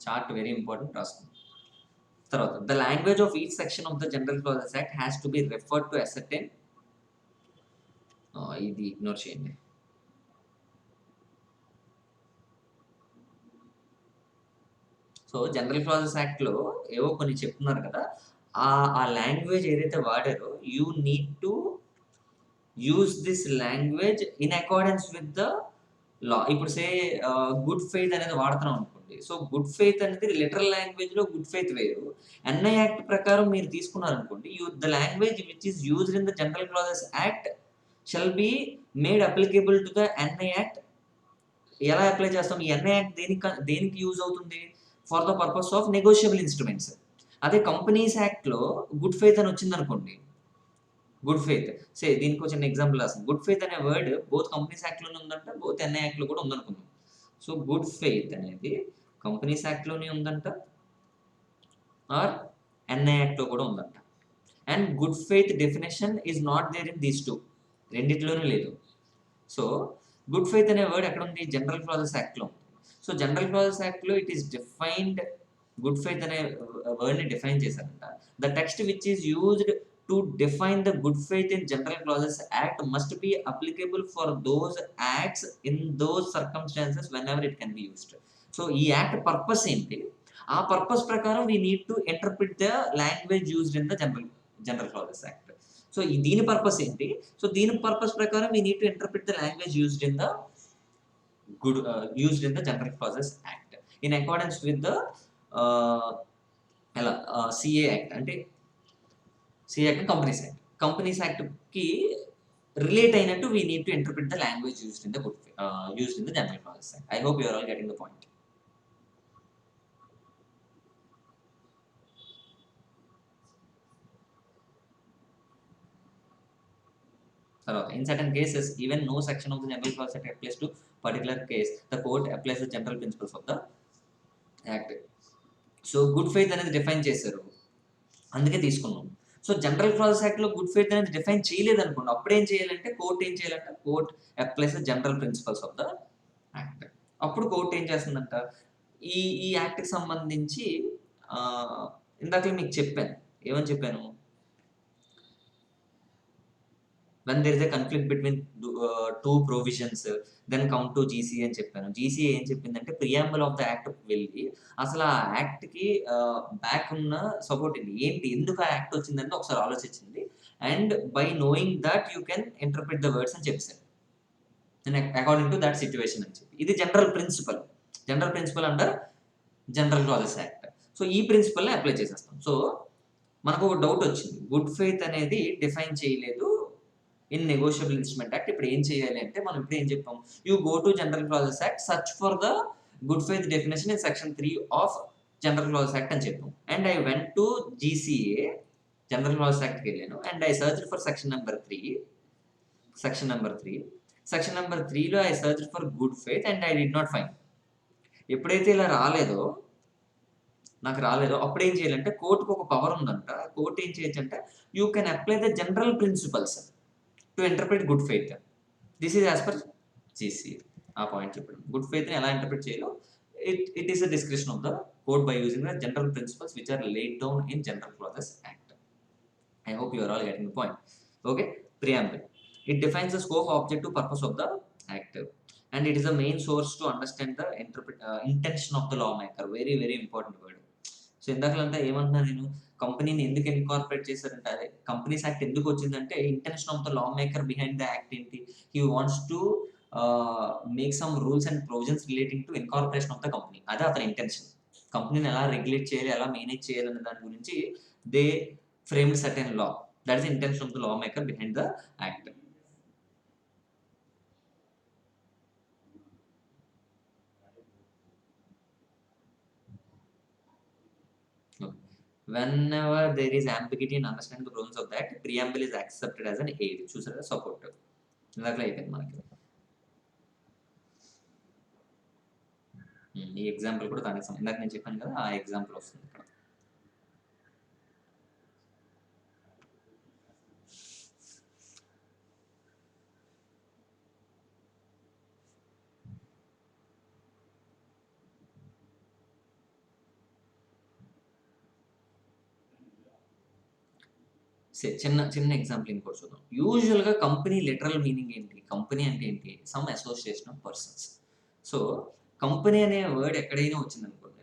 Chart very important, రాసుకుందాం. తర్వాత the language of each section of the general clauses act has to be referred to ascertain, ఇది ignore చేయండి. So general clauses యాక్ట్లో ఏవో కొన్ని చెప్తున్నారు కదా, ఆ లాంగ్వేజ్ ఏదైతే వాడారో you need to use this language in accordance with the law. ఇప్పుడు సే గుడ్ ఫెయిత్ అనేది వాడుతున్నాం అనుకోండి. సో గుడ్ ఫెయిత్ అనేది లిటరల్ లాంగ్వేజ్లో గుడ్ ఫెయిత్ వేరు. ఎన్ఐ యాక్ట్ ప్రకారం మీరు తీసుకున్నారనుకోండి, the language which is used in the general clauses act shall be made applicable to the NI act. ఎలా అప్లై చేస్తాం, ఈ ఎన్ఐ యాక్ట్ దేనికి యూజ్ అవుతుంది, for the purpose of negotiable instruments. అదే కంపెనీస్ యాక్ట్లో గుడ్ ఫెయిత్ అని వచ్చింది అనుకోండి, గుడ్ ఫెయిత్ సే దీనికి ఒక చిన్న ఎగ్జాంపుల్ రాస్తాం. గుడ్ ఫెయిత్ అనే వర్డ్ బోత్ కంపెనీస్ యాక్ట్లోనే ఉందంట, బోత్ ఎన్ఐ యాక్ట్లో కూడా ఉందనుకుందాం. సో గుడ్ ఫెయిత్ అనేది కంపెనీస్ యాక్ట్లోనే ఉందంట, ఆర్ ఎన్ఐ యాక్ట్లో కూడా ఉందంట. And good faith definition is not there in these two, రెండిట్లోనూ లేదు. సో గుడ్ ఫెయిత్ అనే వర్డ్ ఎక్కడ ఉంది? జనరల్ క్లాజెస్ యాక్ట్లో ఉంది. సో జనరల్ క్లాజెస్ యాక్ట్లో it is defined, good faith అనే వర్డ్ని డిఫైన్ చేశారంట. The text which is used to define the good faith in general clauses act must be applicable for those acts in those circumstances when ever it can be used. So ఈ act purpose ఏంటి? ఆ purpose ప్రకారం we need to interpret the language used in the general clauses act. So దీని purpose ఏంటి? So దీని purpose ప్రకారం we need to interpret the language used in the general clauses act in accordance with the CA act. అంటే CA act companies యాక్ట్కి relate అయినట్టు we need to interpret the language used in the general clauses act. I hope you are all getting the point. తర్వాత in certain cases even no section of the general clause act applies to particular case, the court applies the general principles of the act. So good faith అనేది define చేశారు, అందుకే తీసుకున్నాం. So general clauses యాక్ట్లో good faith అనేది define చేయలేదు అనుకోండి, అప్పుడు ఏం చేయాలంటే court applies the general principles of the act. అప్పుడు కోర్ట్ ఏం చేస్తుందంట, ఈ యాక్ట్కి సంబంధించి ఇందాక మీకు చెప్పాను, ఏమని చెప్పాను? when there is a conflict between two provisions then come to GCA అని చెప్పాను. GCA ఏం చెప్పిందంటే ప్రియాంబుల్ ఆఫ్ ద యాక్ట్ వెళ్ళి అసలు ఆ యాక్ట్కి బ్యాక్ ఉన్న సపోర్ట్ ఏంటి, ఎందుకు ఆ యాక్ట్ వచ్చిందంటే ఒకసారి ఆలోచించింది. And by knowing that you can interpret the words అని చెప్పాను, అకార్డింగ్ టు దట్ సిచ్యువేషన్ అని చెప్పి. ఇది general principal under general clauses act. So ఈ ప్రిన్సిపల్ని అప్లై చేసేస్తాం. సో మనకు ఒక డౌట్ వచ్చింది, గుడ్ ఫెయిత్ అనేది డిఫైన్ చేయలేదు ఇన్ నెగోషియబుల్ ఇన్స్ట్రుమెంట్ యాక్ట్. ఇప్పుడు ఏం చేయాలి అంటే మనం ఇప్పుడు ఏం చెప్పాం, you go to general clauses act, search for the good faith definition in section 3 of general clauses act అని చెప్పాం. And I went to GCA general clauses యాక్ట్కి వెళ్ళాను and I search for section number 3లో I search for good faith and I did not find. ఎప్పుడైతే ఇలా నాకు రాలేదో అప్పుడు ఏం చేయాలంటే కోర్టుకు ఒక పవర్ ఉందంట. కోర్టు ఏం చేయొచ్చు అంటే you can apply the general principles to interpret good faith. This is as per GCA. ఆ పాయింట్ చెప్పండి, గుడ్ ఫెయిత్ని ఎలా ఇంటర్ప్రిట్ చేయాలో it is the description of the court by using the general principles which are laid down in general clauses act. I hope you are all getting the point. Okay, preamble. It defines the scope, objective, purpose of the act, and it is the main source to understand the intention of the lawmaker. Very very important word. So ఇందాకలంతా ఏమంటున్నాను నేను, కంపెనీని ఎందుకు incorporate చేశారంటే అదే companies act ఎందుకు వచ్చిందంటే intention of the law maker behind the act ఏంటి, he wants to make some rules and provisions relating to incorporation of the company. అదే అతని ఇంటెన్షన్. కంపెనీని ఎలా రెగ్యులేట్ చేయాలి, ఎలా మేనేజ్ చేయాలి అనే దాని గురించి they framed certain law. That is the intention of the law maker behind the act. Whenever there is ambiguity in understanding the provisions of that, preamble is accepted as an aid, చూసారా, support. ఇందాక అయిపోయింది మనకి. ఈ example కూడా దానికి ఇందాక నేను చెప్పాను కదా, ఆ ఎగ్జాంపుల్ వస్తుంది ఇక్కడ. చిన్న ఎగ్జాంపుల్ ఇంకోటి చూద్దాం. యూజువల్గా కంపెనీ లిటరల్ మీనింగ్ ఏంటి? కంపెనీ అంటే ఏంటి? Some association of persons. So company అనే వర్డ్ ఎక్కడైనా వచ్చిందనుకోండి,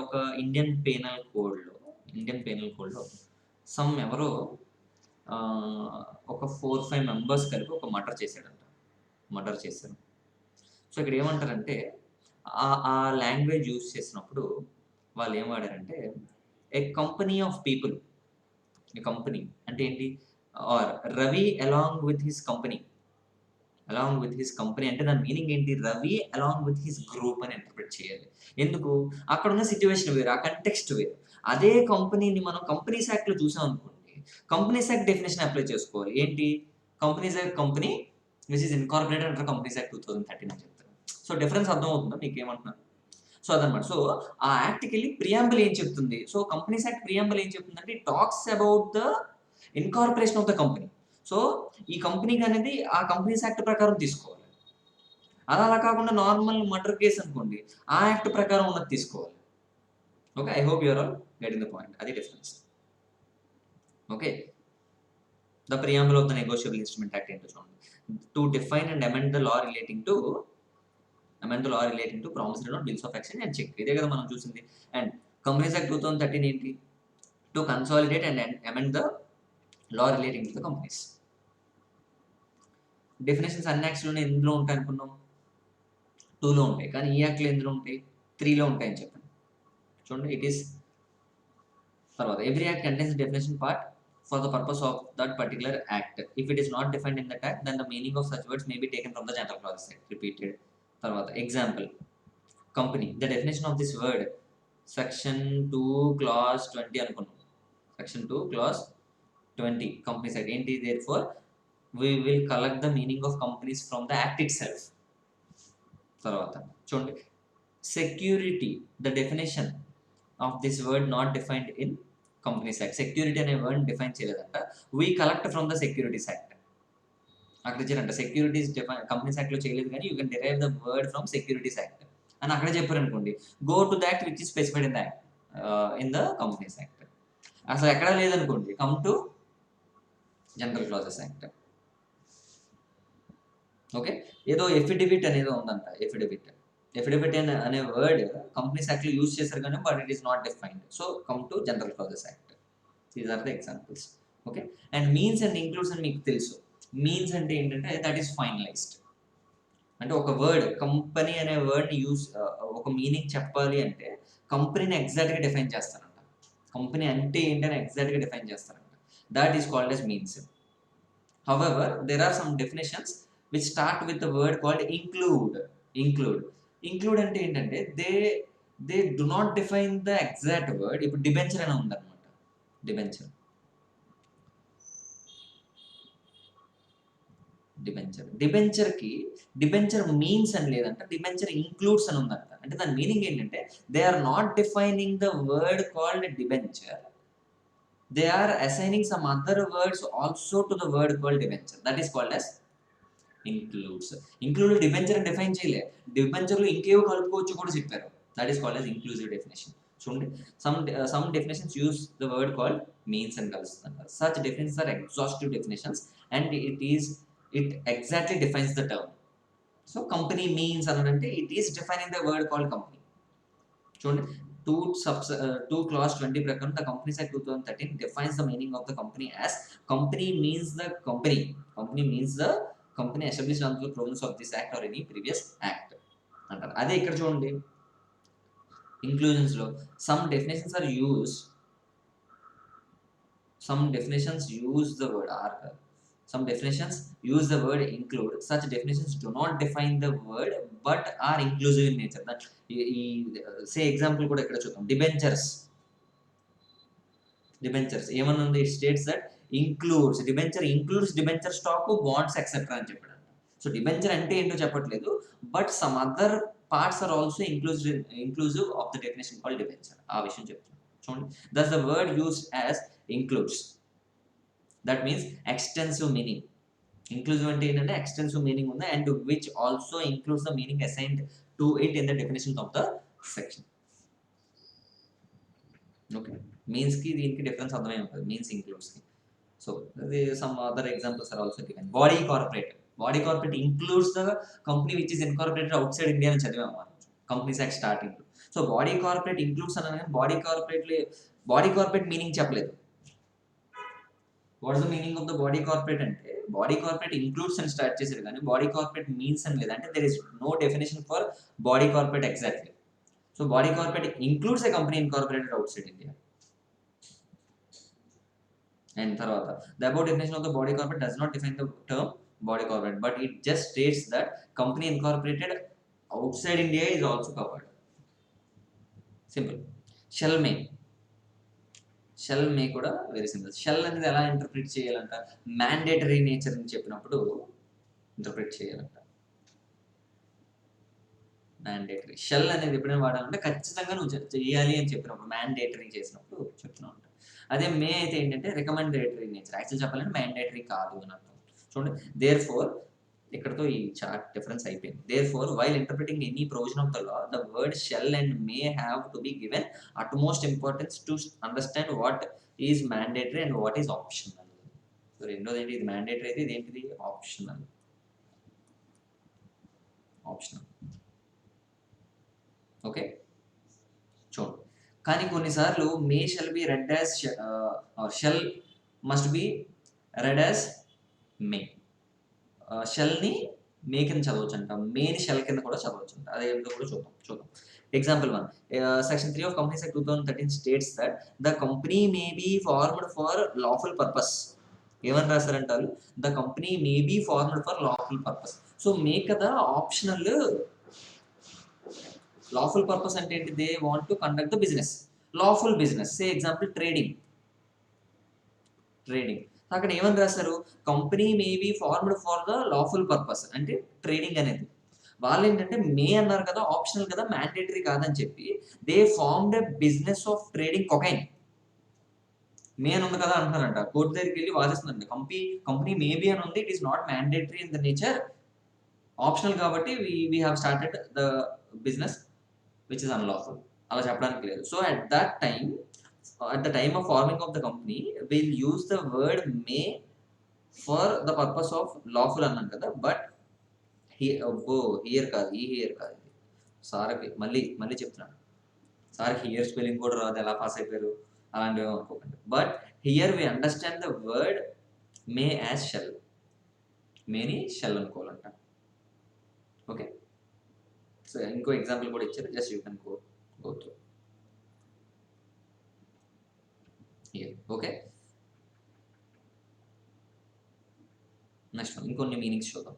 ఒక ఇండియన్ పేనల్ కోడ్లో సమ్ ఎవరో ఒక 4-5 మెంబర్స్ కలిపి ఒక మర్డర్ చేశారు. సో ఇక్కడ ఏమంటారంటే ఆ లాంగ్వేజ్ యూజ్ చేసినప్పుడు వాళ్ళు ఏం వాడారంటే a company of people. Company అంటే ఏంటి? Or Ravi along with his company అంటే దాని మీనింగ్ ఏంటి? Ravi along with his group అని ఇంటర్ప్రిట్ చేయాలి. ఎందుకు? అక్కడ ఉన్న సిచ్యువేషన్ వేరు, ఆ కంటెక్స్ట్ వేరు. అదే కంపెనీని మనం కంపెనీస్ యాక్ట్లో చూసాం అనుకోండి, కంపెనీస్ యాక్ట్ డెఫినేషన్ అప్లై చేసుకోవాలి. ఏంటి? Companies act company which is incorporated under companies act 2013 అని చెప్తారు. సో డిఫరెన్స్ అర్థం అవుతుందా మీకు? ఏమంటున్నారు? సో అదనమాట. సో ఆ యాక్ట్‌కి వెళ్ళి ప్రియాంబుల్ ఏం చెప్తుంది? సో కంపెనీస్ యాక్ట్ ప్రియాంబుల్ ఏం చెప్తుందంటే it talks about the incorporation of the company. So ఈ కంపెనీకి అనేది ఆ కంపెనీస్ యాక్ట్ ప్రకారం తీసుకోవాలి. అలా కాకుండా నార్మల్ మర్డర్ కేస్ అనుకోండి, ఆ యాక్ట్ ప్రకారం ఉన్నది తీసుకోవాలి. Okay. I hope you are all getting the point. అది difference. Okay. The preamble of the negotiable instrument act ఏంటో చూడండి. To define and amend the law relating to promissory note, bills of exchange and cheque. ఇదే కదా మనం చూసింది. And companies act 2013 ఏంటి? To consolidate and amend the law relating to the companies. Definitions అన్ని యాక్ట్స్‌లోనే ఎందులో ఉంటాయి అనుకున్నాం? 2లో ఉంటాయి. కానీ ఈ యాక్ట్‌లో ఎందులో ఉంటాయి? 3లో ఉంటాయని చెప్పండి. చూడండి ఇట్ ఈస్ తర్వాత every act contains definition part for the purpose of that particular act. If it is not defined in that act, then the meaning of such words may be taken from the general clause act. Repeated. Tarvata example, company. The definition of this word, section 2 clause 20 anukunnam. Section 2 clause 20 companies act enti. Therefore we will collect the meaning of companies from the act itself. Tarvata chudandi security. The definition of this word not defined in companies act. Security అనే word define చేయలేదంట. We collect from the securities act. అక్కడ ఇచ్చారంట securities companies యాక్ట్లో చేయలేదు కానీ you can derive the word from securities act అని అక్కడ చెప్పారు అనుకోండి. Go to the act which is specified in the act in the companies act. అసలు ఎక్కడా లేదనుకోండి, come to general clauses act. Okay. ఏదో ఎఫిడవిట్ అనేది ఉందంట. ఎఫిడవిట్ అనే వర్డ్ కంపెనీస్ యాక్ట్లో యూజ్ చేశారు కానీ but it is not defined. So come to general clauses act. These are the examples. Okay. And means and includes అని మీకు తెలుసు. మీన్స్ అంటే ఏంటంటే దట్ ఈస్ ఫైనలైజ్డ్. అంటే ఒక వర్డ్ కంపెనీ అనే వర్డ్ని ఒక మీనింగ్ చెప్పాలి అంటే కంపెనీని ఎగ్జాక్ట్గా డిఫైన్ చేస్తారంట. కంపెనీ అంటే ఏంటని ఎగ్జాక్ట్గా డిఫైన్ చేస్తారంట. That is called as means. However there are some definitions which start with the word called include అంటే ఏంటంటే they do not define the exact word. ఇప్పుడు డిబెంచర్ అని ఉందన్నమాట. డిబెంచర్ మీన్స్ అని లేదంట. డిబెంచర్ ఇంక్లూడ్స్ అని ఉందంట. అంటే దాని మీనింగ్ ఏంటంటే they are not defining the word called debenture. They are assigning some other words also to the word called debenture. That is called as includes. Include debenture అని define చేయలే. డిబెంచర్లో ఇంకేవో కలుపుకోవచ్చు కూడా చెప్పారు. That is called as inclusive definition. చూడండి, some definitions use the word called means and కలుస్తుందంట. Such definitions are exhaustive definitions and it exactly defines the term. So company means అనంటే it is defining the word called company. చూడండి, 2 clause 20 ప్రకారం the Companies Act 2013 defines the meaning of the company as company means the company established under the provisions of this act or any previous act అంటారు. అదే ఇక్కడ చూడండి inclusions లో some definitions use the word include. Such definitions do not define the word but are inclusive in nature. That say example కూడా ఇక్కడ చూద్దాం. Debentures ఏమన్నా ఉంది? It states that includes debenture stock, bonds etcetera అని చెప్పాడు. So debenture అంటే ఏంటో చెప్పట్లేదు, but some other parts are also inclusive of the definition called debenture. ఆ విషయం చెప్తాను చూడండి. Thus the word used as includes, that means extensive meaning. Inclusive అంటే ఏంటంటే extensive meaning ఉంది and which also includes the meaning assigned to it in the definition of the section. Okay, means కి దీనికి difference అర్థమై ఉంటుంది, means includes కి. So some other examples are also given. Body corporate includes the company which is incorporated outside India అని చదివాము మనం companies act starting. So body corporate includes అనగానే body corporate meaning చెప్పలేదు. What is the meaning of the body corporate అంటే body corporate includes అని start చేశారు కానీ body corporate means అని లేదు. అంటే there is no definition for body corporate exactly. So body corporate includes a company incorporated outside India. And tarvata the above definition of the body corporate does not define the term body corporate, but it just states that company incorporated outside India is also covered. Simple. Shall may కూడా very simple. Shell అనేది ఎలా interpret చేయాలంట? Mandatory nature అని చెప్పినప్పుడు interpret చేయాలంట. Mandatory. Shell అనేది ఎప్పుడైనా వాడాలంటే ఖచ్చితంగా నువ్వు చెయ్యాలి అని చెప్పినప్పుడు, మ్యాండేటరీ చేసినప్పుడు చెప్తూనే ఉంటాను. అదే మే అయితే ఏంటంటే రికమెండేటరీ నేచర్. యాక్చువల్ చెప్పాలంటే మ్యాండేటరీ కాదు అని అర్థం. చూడండి దేర్‌ఫోర్ ఇక్కడితో ఈ చార్ట్ డిఫరెన్స్ అయిపోయింది. Therefore while interpreting any provision of the law, the word shall and may have to be given utmost importance to understand what is mandatory and what is optional. So రెండోదేంటి, ఇది mandatory అయితే ఇదేంటిది optional. Optional. Okay. చూడండి. కానీ కొన్నిసార్లు may shall be read as or shall must be read as may. షెల్‌ని may కింద చదవచ్చంట. మేని షెల్ కింద కూడా చదవచ్చంట. అదేంటో కూడా చూద్దాం. Example 1 section 3 of companies act 2013 states that the company may be formed for lawful purpose. ఏమని రాసారంటే ఆళ్ళు, the company may be formed for lawful purpose. So may కదా ఆప్షనల్. లాఫుల్ పర్పస్ అంటే ఏంటి? They want to conduct the business. Lawful business say example trading. అక్కడ ఏమని రాశారు? Company may be formed for the lawful purpose అంటే trading అనేది. వాళ్ళు ఏంటంటే మే అన్నారు కదా, ఆప్షనల్ కదా, మ్యాండేటరీ కాదని చెప్పి they formed a business of trading cocaine. May అని ఉంది కదా అంటున్నారంట. కోర్టు దగ్గరికి వెళ్ళి వాదిస్తుందంట. కంపెనీ మే బి అని ఉంది. It is not mandatory in the nature. Optional కాబట్టి we have started the business which is unlawful. అలా చెప్పడానికి లేదు. So at the time of forming of the company, we'll use the word may for the purpose of lawful అన్నాం కదా. But here కాదు, ఈ here కాదు. సార్‌కి మళ్ళీ చెప్తున్నాను. సార్‌కి హియర్ స్పెల్లింగ్ కూడా రాదు. ఎలా పాస్ అయిపోయారు అలాంటివి అనుకోకండి. But here we understand the word may as shall. మేని షెల్ అనుకోవాలంట. ఓకే. సో ఇంకో ఎగ్జాంపుల్ కూడా ఇచ్చారు. Just you can go through here. Okay. Next one ఇంకొన్ని మీనింగ్స్ చూద్దాం.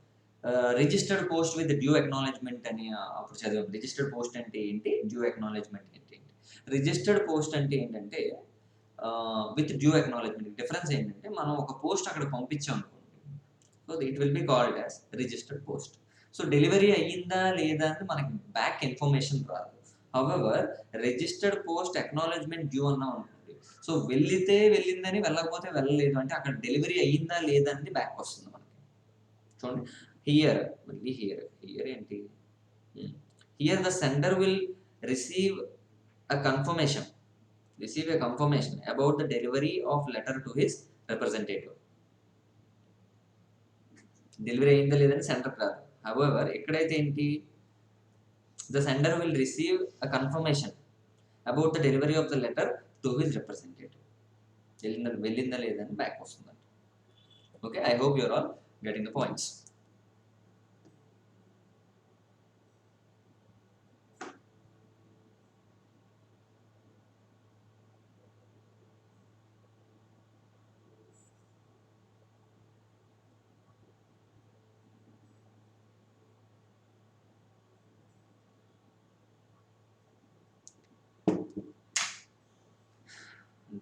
Registered post with due acknowledgement అని అప్పుడు చదివాం. రిజిస్టర్డ్ పోస్ట్ అంటే ఏంటి? డ్యూ అక్నాలెడ్జ్‌మెంట్ అంటే ఏంటి? రిజిస్టర్డ్ పోస్ట్ అంటే ఏంటంటే విత్ డ్యూ అక్నాలెడ్జ్‌మెంట్ డిఫరెన్స్ ఏంటంటే మనం ఒక పోస్ట్ అక్కడ పంపించాం అనుకోండి. So it will be called as registered post. So delivery అయ్యిందా లేదా అని మనకి బ్యాక్ ఇన్ఫర్మేషన్ రాదు. However registered post acknowledgement due అన్నాం అనుకోండి. సో వెళ్ళితే వెళ్ళిందని, వెళ్ళకపోతే వెళ్ళలేదు అంటే అక్కడ డెలివరీ అయ్యిందా లేదా అనేది బ్యాక్ వస్తుంది మనకి. చూడండి హియర్ ఏంటి? Here the sender will receive a confirmation about the delivery of letter to his representative. Delivery అయిందా లేదని సెండర్ కాదు. హౌవెవర్ ఎక్కడైతే ఏంటి? The sender will receive a confirmation about the delivery of the letter to his representative. వెళ్ళిందా లేదని back వస్తుందంట. Okay. I hope you're all getting the points.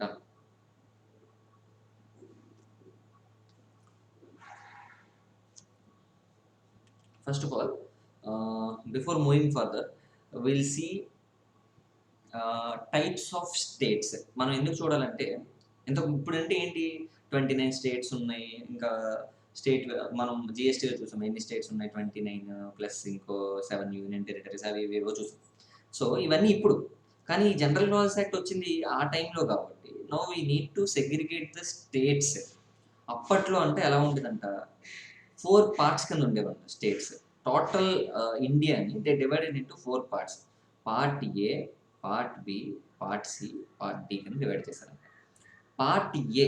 Done. First of all, before moving further, we'll see types of states. మనం ఎందుకు చూడాలంటే ఇప్పుడంటే ఏంటి 29 states ఉన్నాయి. ఇంకా స్టేట్ మనం జీఎస్టీలో చూసాం ఎన్ని స్టేట్స్ ఉన్నాయి, 29 ప్లస్ ఇంకో 7 యూనియన్ టెరిటరీస్ అవి ఇవేవో చూసాం. సో ఇవన్నీ ఇప్పుడు. కానీ జనరల్ లాస్ యాక్ట్ వచ్చింది ఆ టైంలో కాబట్టి now we need to segregate the states. అప్పట్లో అంటే ఎలా ఉంటుందంట, 4 పార్ట్స్ కింద ఉండేవంట స్టేట్స్. టోటల్ ఇండియాని they divided into 4 parts. Part A, part B, part C, part D కింద డివైడ్ చేశారంట. పార్ట్ ఏ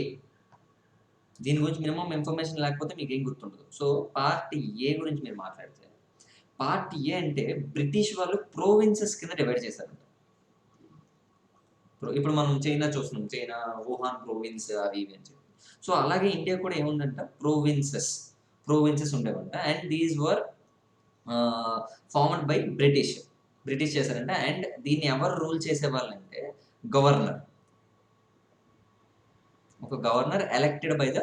దీని గురించి మినిమం ఇన్ఫర్మేషన్ లేకపోతే మీకు ఏం గుర్తుండదు. సో పార్ట్ ఏ గురించి మీరు మాట్లాడితే, పార్ట్ ఏ అంటే బ్రిటిష్ వాళ్ళు ప్రోవిన్సెస్ కింద డివైడ్ చేశారంట. ఇప్పుడు మనం చైనా చూస్తున్నాం, చైనా వుహాన్ ప్రోవిన్స్ అవి ఇవి అని చెప్పి. సో అలాగే ఇండియా కూడా ఏముందంట, ప్రోవిన్సెస్ ఉండేవంట. And these were formed by British చేశారంట. అండ్ దీన్ని ఎవరు రూల్ చేసేవాళ్ళంటే గవర్నర్. ఒక governor elected by the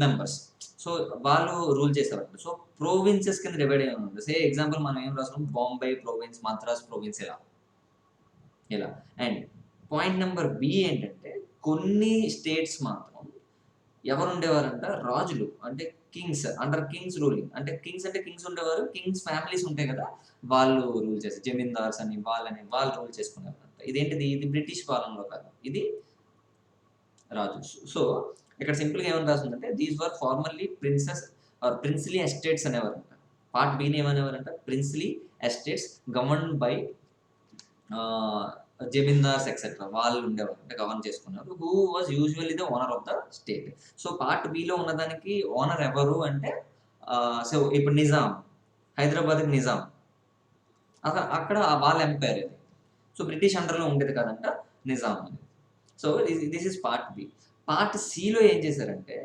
members. So వాళ్ళు రూల్ చేసేవాళ్ళు. సో ప్రోవిన్సెస్ కింద డివైడ్ అయ్యి ఉంది. సే ఎగ్జాంపుల్ మనం ఏం రాసుకున్నాం, బాంబే ప్రోవిన్స్, మద్రాస్ ప్రోవిన్స్ ఇలా. అండ్ పాయింట్ నెంబర్ బి ఏంటంటే కొన్ని స్టేట్స్ మాత్రం ఎవరు ఉండేవారంట, రాజులు అంటే కింగ్స్, అండర్ కింగ్స్ రూలింగ్. అంటే కింగ్స్ ఉండేవారు, కింగ్స్ ఫ్యామిలీస్ ఉంటాయి కదా, వాళ్ళు రూల్ చేస్తారు. జమీందార్స్ అని వాళ్ళు రూల్ చేసుకునేవారంట. ఇదేంటిది, ఇది బ్రిటిష్ పాలనలో కాదు, ఇది రాజు. సో ఇక్కడ సింపుల్గా ఏమని రాస్తుందంటే these were formerly princes or princely estates అనేవారంట. పార్ట్ బిని ఏమనేవారంట, princely estates govern by zamindars etcetera వాళ్ళు ఉండేవారు, అంటే గవర్న్ చేసుకున్నారు. Who was usually the owner of the state. So part బిలో ఉన్నదానికి ఓనర్ ఎవరు అంటే సో ఇప్పుడు నిజాం, హైదరాబాద్కి నిజాం, అక్కడ వాళ్ళ ఎంపైర్ ఇది. సో బ్రిటిష్ అండర్లో ఉండేది కదంట నిజాం అనేది. So this is part B. Part సిలో ఏం చేశారంటే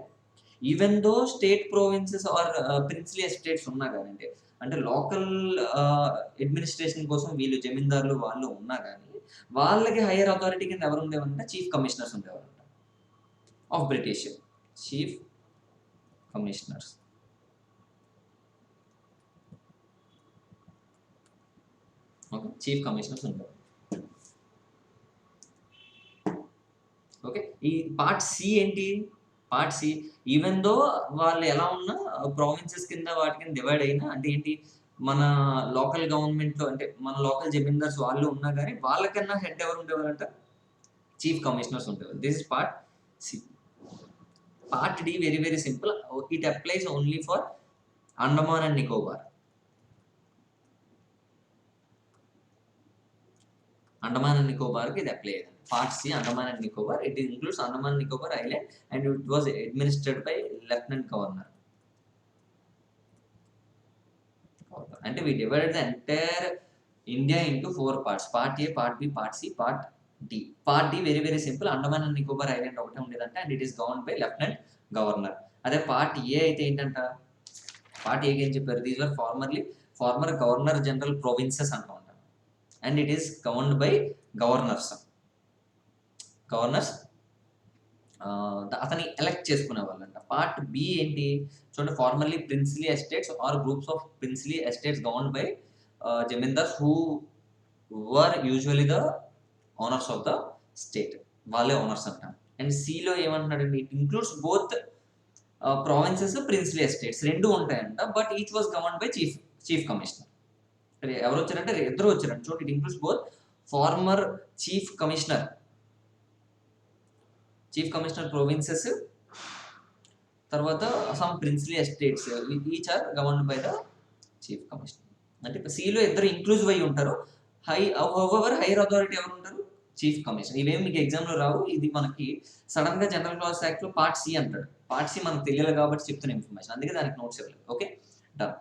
even though state provinces or princely estates ఉన్నా కానీ, అంటే లోకల్ అడ్మినిస్ట్రేషన్ కోసం వీళ్ళు జమీందారులు వాళ్ళు ఉన్నా కానీ వాళ్ళకి హైయర్ అథారిటీ కింద ఎవరు ఉండేవారంటే చీఫ్ కమిషనర్స్ ఉండేవారంట of British. Chief commissioners. Okay, chief commissioners ఉండేవారు. ఓకే, ఈ పార్ట్ సి ఏంటి, పార్ట్ సి ఈవెన్ దో వాళ్ళు ఎలా ఉన్నా ప్రావిన్సెస్ కింద వాటి కింద డివైడ్ అయినా, అంటే ఏంటి, మన లోకల్ గవర్నమెంట్లో అంటే మన లోకల్ జమీందార్స్ వాళ్ళు ఉన్నా కానీ వాళ్ళకన్నా హెడ్ ఎవరు ఉండేవారంట, చీఫ్ కమిషనర్స్ ఉండేవారు. This is part C. Part D very very simple. It applies only for Andaman and Nicobar. Andaman and నికోబార్కి ఇది అప్లై అయ్యేది. Part C Andaman and Nicobar. It includes Andaman Nicobar island and it was administered by lieutenant governor. అంటే we divided the entire India into 4 parts. Part A, Part B, Part C, Part D. Part D very very simple. Andaman and Nicobar island ఒకటే ఉండేదంట and it is govern by lieutenant governor. అదే part A అయితే ఏంటంట, part ఏకి ఏం చెప్పారు, these were former governor general provinces అంటూ ఉంటారు and it is governed by governors. అతని ఎలక్ట్ చేసుకునే వాళ్ళంట. పార్ట్ బి ఏంటి చూడండి, formerly princely estates are groups of princely estates govern by zamindars who were usually the owners of the state. వాళ్ళే owners అంట. And సిలో ఏమంటున్నాడండి, it includes both provinces, princely estates రెండు ఉంటాయంట. But each was govern by chief commissioner. ఎవరు వచ్చారంటే ఇద్దరు వచ్చారంట. చూడండి, it includes both former chief commissioner provinces, తర్వాత some princely estates, each are governed by the chief commissioner. అంటే సిలో ఇద్దరు ఇంక్లూజివ్ అయ్యి ఉంటారు. హైయర్ అథారిటీ ఎవరు ఉంటారు, చీఫ్ కమిషనర్. ఇవేమి మీకు ఎగ్జామ్లో రావు. ఇది మనకి సడన్ గా జనరల్ క్లాస్ యాక్ట్ లో పార్ట్ సి అంటాడు. పార్ట్ సి మనకు తెలియాలి కాబట్టి చెప్తున్న ఇన్ఫర్మేషన్, అందుకే దానికి నోట్స్ ఇవ్వలేదు. Okay, done.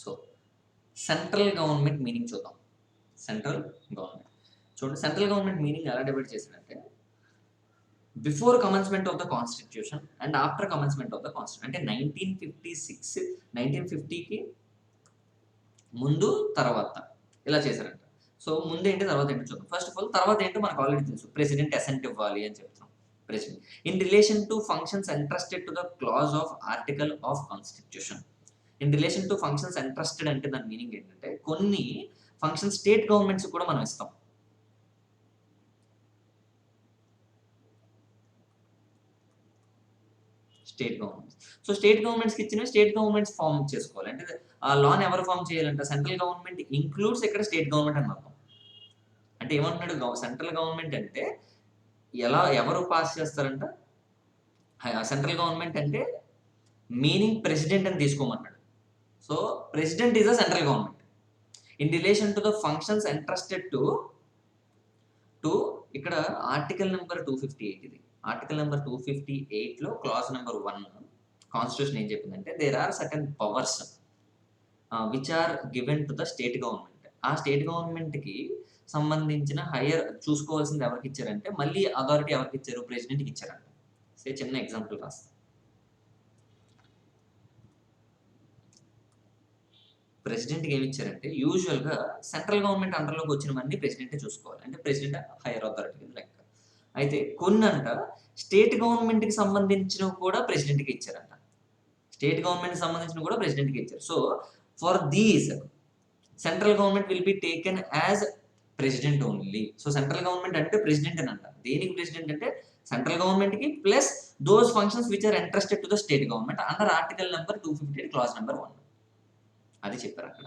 So central government meaning చూద్దాం. సెంట్రల్ గవర్నమెంట్ చూడండి, సెంట్రల్ గవర్నమెంట్ మీనింగ్ ఎలా డివైడ్ చేశారంటే before commencement of the constitution and after commencement of the constitution. అంటే 1950కి ముందు తర్వాత ఇలా చేశారంట. సో ముందు ఏంటి తర్వాత ఏంటో చూద్దాం. ఫస్ట్ ఆఫ్ ఆల్ తర్వాత ఏంటో మనకు ఆల్రెడీ తెలుసు, ప్రెసిడెంట్ అసెంట్ ఇవ్వాలి అని చెప్తున్నాం. President in relation to functions entrusted to the clause of article of constitution. In relation to functions entrusted అంటే దాని మీనింగ్ ఏంటంటే కొన్ని ఫంక్షన్ స్టేట్ గవర్నమెంట్స్ కూడా మనం ఇస్తాం. State governments. సో స్టేట్ గవర్నమెంట్స్కి ఇచ్చిన స్టేట్ గవర్నమెంట్స్ ఫామ్ చేసుకోవాలి. అంటే ఆ లాని ఎవరు ఫామ్ చేయాలంట, సెంట్రల్ గవర్నమెంట్ ఇంక్లూడ్స్ ఇక్కడ స్టేట్ గవర్నమెంట్ అని అర్థం. అంటే ఏమంటున్నాడు, సెంట్రల్ గవర్నమెంట్ అంటే ఎవరు పాస్ చేస్తారంట, సెంట్రల్ గవర్నమెంట్ అంటే మీనింగ్ ప్రెసిడెంట్ అని తీసుకోమన్నాడు. So president is a central government in relation to the functions entrusted to ఇక్కడ ఆర్టికల్ నెంబర్ 258. ఇది ఆర్టికల్ నెంబర్ 258లో క్లాజ్ నెంబర్ 1 కాన్స్టిట్యూషన్ ఏం చెప్పిందంటే there are certain powers which are given to the state government ఆ state గవర్నమెంట్‌కి సంబంధించిన hire చూసుకోవాల్సింది ఎవరికి ఇచ్చారంటే, మళ్ళీ అథారిటీ ఎవరికి ఇచ్చారు? ప్రెసిడెంట్‌కి ఇచ్చారంట. చిన్న ఎగ్జాంపుల్ రాస్తా. ప్రెసిడెంట్‌కి ఏమి ఇచ్చారంటే, యూజువల్‌గా సెంట్రల్ గవర్నమెంట్ అండర్‌లోకి వచ్చినవన్నీ ప్రెసిడెంటే చూసుకోవాలి. అంటే ప్రెసిడెంట్ హైయర్ అథారిటీ కింద లెక్క. అయితే కొన్నంట స్టేట్ గవర్నమెంట్‌కి సంబంధించినవి కూడా ప్రెసిడెంట్‌కే ఇచ్చారంట. స్టేట్ గవర్నమెంట్‌కి సంబంధించినవి కూడా ప్రెసిడెంట్‌కే ఇచ్చారు. So, for these central government will be taken as president only. So, central government అంటే ప్రెసిడెంటేనంట. దేనికి ప్రెసిడెంట్ అంటే సెంట్రల్ గవర్నమెంట్‌కి plus those functions which are entrusted to the state government under article number 258 clause number 1. అది చెప్పారక్కడ.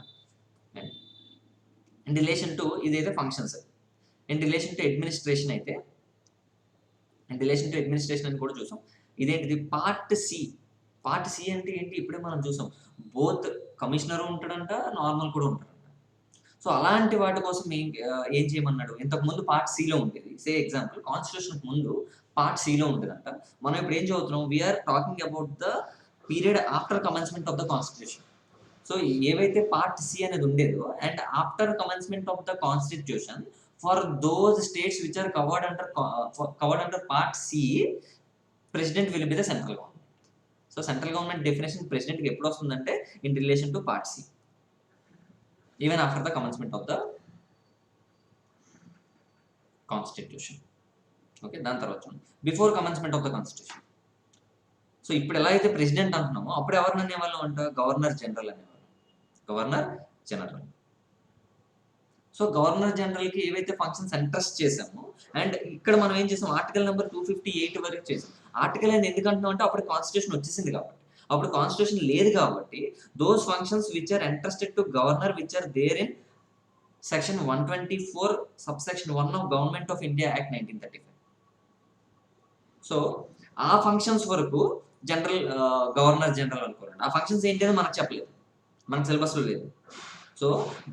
In relation to ఇదైతే functions. In relation to administration అయితే in relation to administration అని కూడా చూసాం. ఇదేంటిది పార్ట్ సి. పార్ట్ సి అంటే ఏంటి? ఇప్పుడే మనం చూసాం. బోత్ కమిషనర్ ఉంటాడంట, నార్మల్ కూడా ఉంటాడంట. సో, అలాంటి వాటి కోసం ఏం చేయమన్నాడు? ఇంతకుముందు పార్ట్ సిలో ఉండేది. ఎగ్జాంపుల్ కాన్స్టిట్యూషన్‌కి ముందు పార్ట్ సిలో ఉంటదంట. మనం ఇప్పుడు ఏం చదువుతున్నాం? We are talking about the period after commencement of the constitution. So, ఏవైతే పార్ట్ సి అనేది ఉండేదో and after commencement of the constitution for those states which are covered under part C, president will be the central government. So, central government definition ప్రెసిడెంట్‌కి ఎప్పుడు వస్తుందంటే in relation to part C. Even after the commencement of the constitution. Okay. దాని తర్వాత చూడండి. Before commencement of the constitution. So, ఇప్పుడు ఎలా అయితే president అంటున్నామో అప్పుడు ఎవరిని అనేవాళ్ళం అంట? గవర్నర్ జనరల్ అనేవాళ్ళం. Governor general. సో, గవర్నర్ జనరల్‌కి ఏవైతే ఫంక్షన్స్ ఎంట్రస్ట్ చేసామో అండ్ ఇక్కడ మనం ఏం చేసాం? ఆర్టికల్ నంబర్ 258 వరకు చేసాం. ఆర్టికల్ అని ఎందుకు అంటున్నాం అంటే అప్పుడు కాన్స్టిట్యూషన్ వచ్చేసింది కాబట్టి. అప్పుడు కాన్స్టిట్యూషన్ లేదు కాబట్టి those functions which are entrusted to governor which are there in section 124 subsection 1 of government of India act 1935. So, ఆ ఫంక్షన్స్ వరకు గవర్నర్ జనరల్ అనుకోండి. ఆ ఫంక్షన్స్ ఏంటి అని మనకు చెప్పలేదు. మనకు సిలబస్‌లో లేదు. So,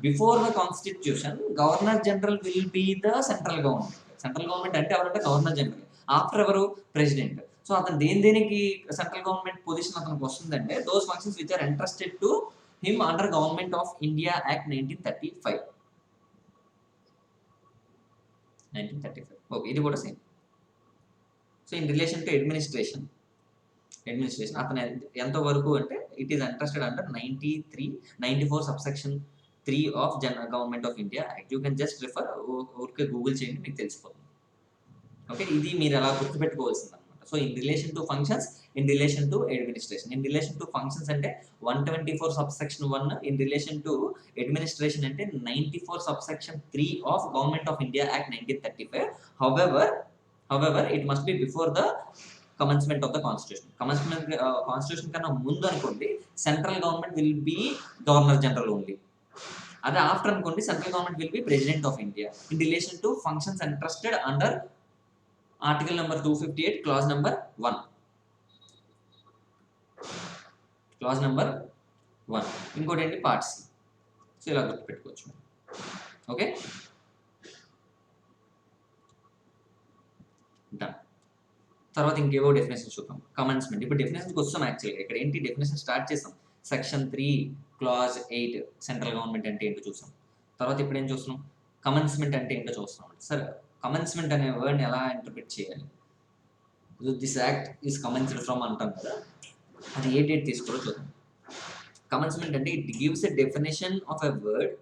before the constitution governor general will be the central government. Central government అంటే ఎవరంటే గవర్నర్ జనరల్. ఆఫ్టర్ ఎవరు? ప్రెసిడెంట్. సో, అతను దేనికి సెంట్రల్ గవర్నమెంట్ పొజిషన్ అతనికి వస్తుందంటే those functions which are entrusted to him under government of India act 1935. 1935. Okay. ఇది కూడా same. So, in relation to administration అతను ఎంత వరకు అంటే it is entrusted under 94 subsection 3 of government of India act. You can just refer ఊరికే Google చేయండి మీకు తెలిసిపోతుంది. ఓకే. ఇది మీరు అలా గుర్తుపెట్టుకోవాల్సిందనమాట. So, in relation to functions, in relation to administration. In relation to functions అంటే 124 subsection 1. In relation to administration అంటే 94 subsection 3 of government of India act 1935. However it must be before the commencement of the constitution. Constitution కన్నా ముందు అనుకోండి central government will be governor general only. అదే after అనుకోండి central government will be president of India. In relation to functions entrusted under article number 258 clause number 1. Clause number 1. ఇంకోటి ఏంటి? Part C. So, ఇలా గుర్తుపెట్టుకోవచ్చు. Okay. Done. తర్వాత ఇంకేవో definitions చూద్దాం. Commencement. ఇప్పుడు డెఫినేషన్స్‌కి వస్తాం యాక్చువల్‌గా. ఇక్కడ ఏంటి డెఫినేషన్ స్టార్ట్ చేసాం. సెక్షన్ 3 క్లాజ్ 8 సెంట్రల్ గవర్నమెంట్ అంటే ఏంటో చూసాం. తర్వాత ఇప్పుడు ఏం చూస్తున్నాం? కమెన్స్‌మెంట్ అంటే ఏంటో చూస్తున్నాం. సరే, కమెన్స్‌మెంట్ అనే వర్డ్‌ని ఎలా ఇంటర్ప్రిట్ చేయాలి? This act is commenced from అంటాం కదా. అది ఏ డేట్ తీసుకోవాలో చూద్దాం. కమెన్స్‌మెంట్ అంటే it gives a definition of a word.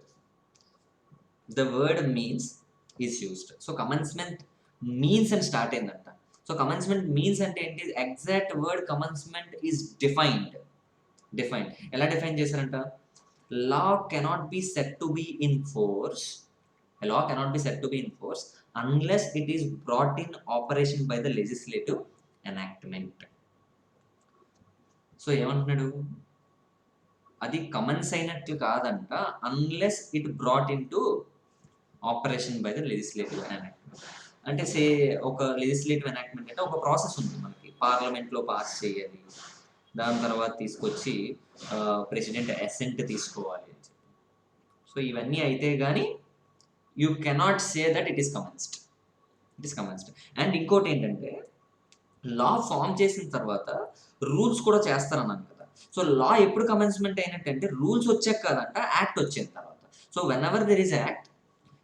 The word means is used. So, commencement means అని స్టార్ట్ అయిందంట. సో, కమెన్స్‌మెంట్ మీన్స్ అంటే ఏంటి? Exact word commencement is defined. ఎలా డిఫైన్ చేశారంట? Law cannot be said to be in force. A law cannot be said to be in force unless it is brought in operation by the legislative enactment. So, ఏమంటున్నాడు? అది commence అయినట్లు కాదంట unless it brought into operation by the legislative enactment. అంటే ఒక legislative enactment అంటే ఒక process ఉంది మనకి. పార్లమెంట్‌లో పాస్ చేయాలి. దాని తర్వాత తీసుకొచ్చి ప్రెసిడెంట్ అసెంట్ తీసుకోవాలి. సో, ఇవన్నీ అయితే గాని you cannot say that it is commenced. And ఇంకోటి ఏంటంటే లా ఫామ్ చేసిన తర్వాత రూల్స్ కూడా చేస్తారన్నాను కదా. సో, లా ఎప్పుడు కమెన్స్‌మెంట్ అయినట్టు అంటే రూల్స్ వచ్చాక కాదంట, యాక్ట్ వచ్చిన తర్వాత. So, So whenever there is act,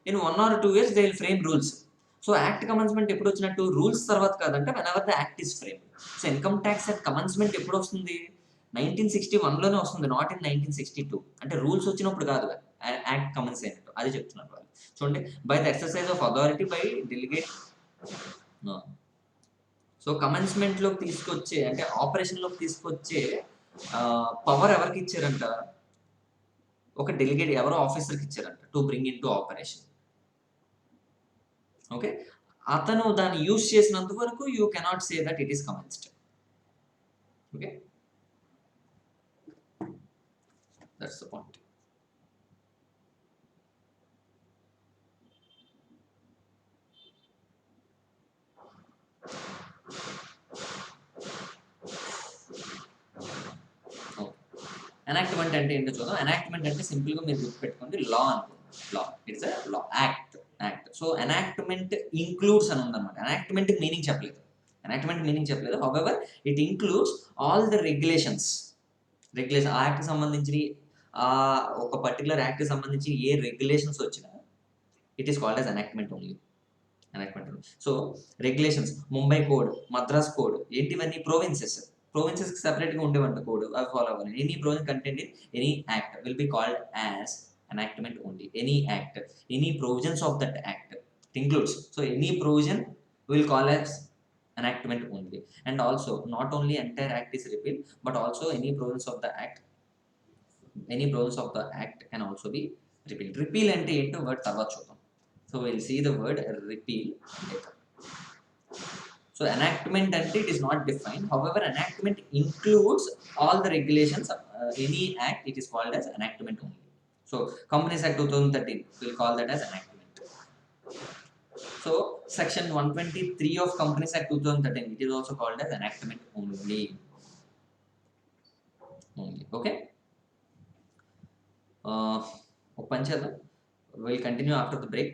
in 1 or 2 years they will frame rules. So act commencement ఎప్పుడు వచ్చినట్టు రూల్స్ తర్వాత కాదంటే when ever the act is frame. So income tax act commencement ఎప్పుడు వస్తుంది? 1961లోనే వస్తుంది, నాట్ ఇన్ 1962. అంటే రూల్స్ వచ్చినప్పుడు కాదు యాక్ట్ కమన్స్ అయినట్టు, అది చెప్తున్నారు వాళ్ళు. చూడండి, by the exercise of authority by delegate. So కమన్స్మెంట్లోకి తీసుకొచ్చే అంటే ఆపరేషన్లోకి తీసుకొచ్చే పవర్ ఎవరికి ఇచ్చారంట? ఒక డెలిగేట్ ఎవరో ఆఫీసర్కి ఇచ్చారంట to bring in to operation. Okay, అతను దాన్ని యూజ్ చేసినంత వరకు you cannot say that it is commenced. Okay, that's the point. Enactment అంటే ఏంటో చూద్దాం. ఎనాక్ట్మెంట్ అంటే సింపుల్గా మీరు గుర్తుపెట్టుకోండి, లా అనుకోండి. Law, it's a law, act. So enactment includes అని ఉందన్నమాట. ఎనాక్ట్మెంట్ మీనింగ్ చెప్పలేదు. However it includes all the regulations. ఆ యాక్ట్ సంబంధించి ఒక పర్టికులర్ యాక్ట్ సంబంధించి ఏ రెగ్యులేషన్స్ వచ్చినా it is called as enactment only. So regulations, Mumbai code, Madras code, ఏంటివన్నీ provinces సెపరేట్గా ఉండేవంట కోడ్, అవి ఫాలో అవ్వాలి. Any provision content in any act will be called as enactment only. Any act, any provisions of that act, it includes. So any provision will call as enactment only. And also not only entire act is repealed, but also any provisions of the act can also be repealed. Repeal ante ento word tarvata chudam. So we'll see the word repeal later. So enactment ante it is not defined. However, enactment includes all the regulations of any act. It is called as enactment only. So Companies Act 2013 will call that as enactment. So section 123 of Companies Act 2013, it is also called as enactment only. Okay, we'll continue after the break.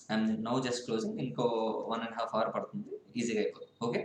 I'm now just closing. Inko 1.5 hour padutundi, easy ga ayipotundi. Okay.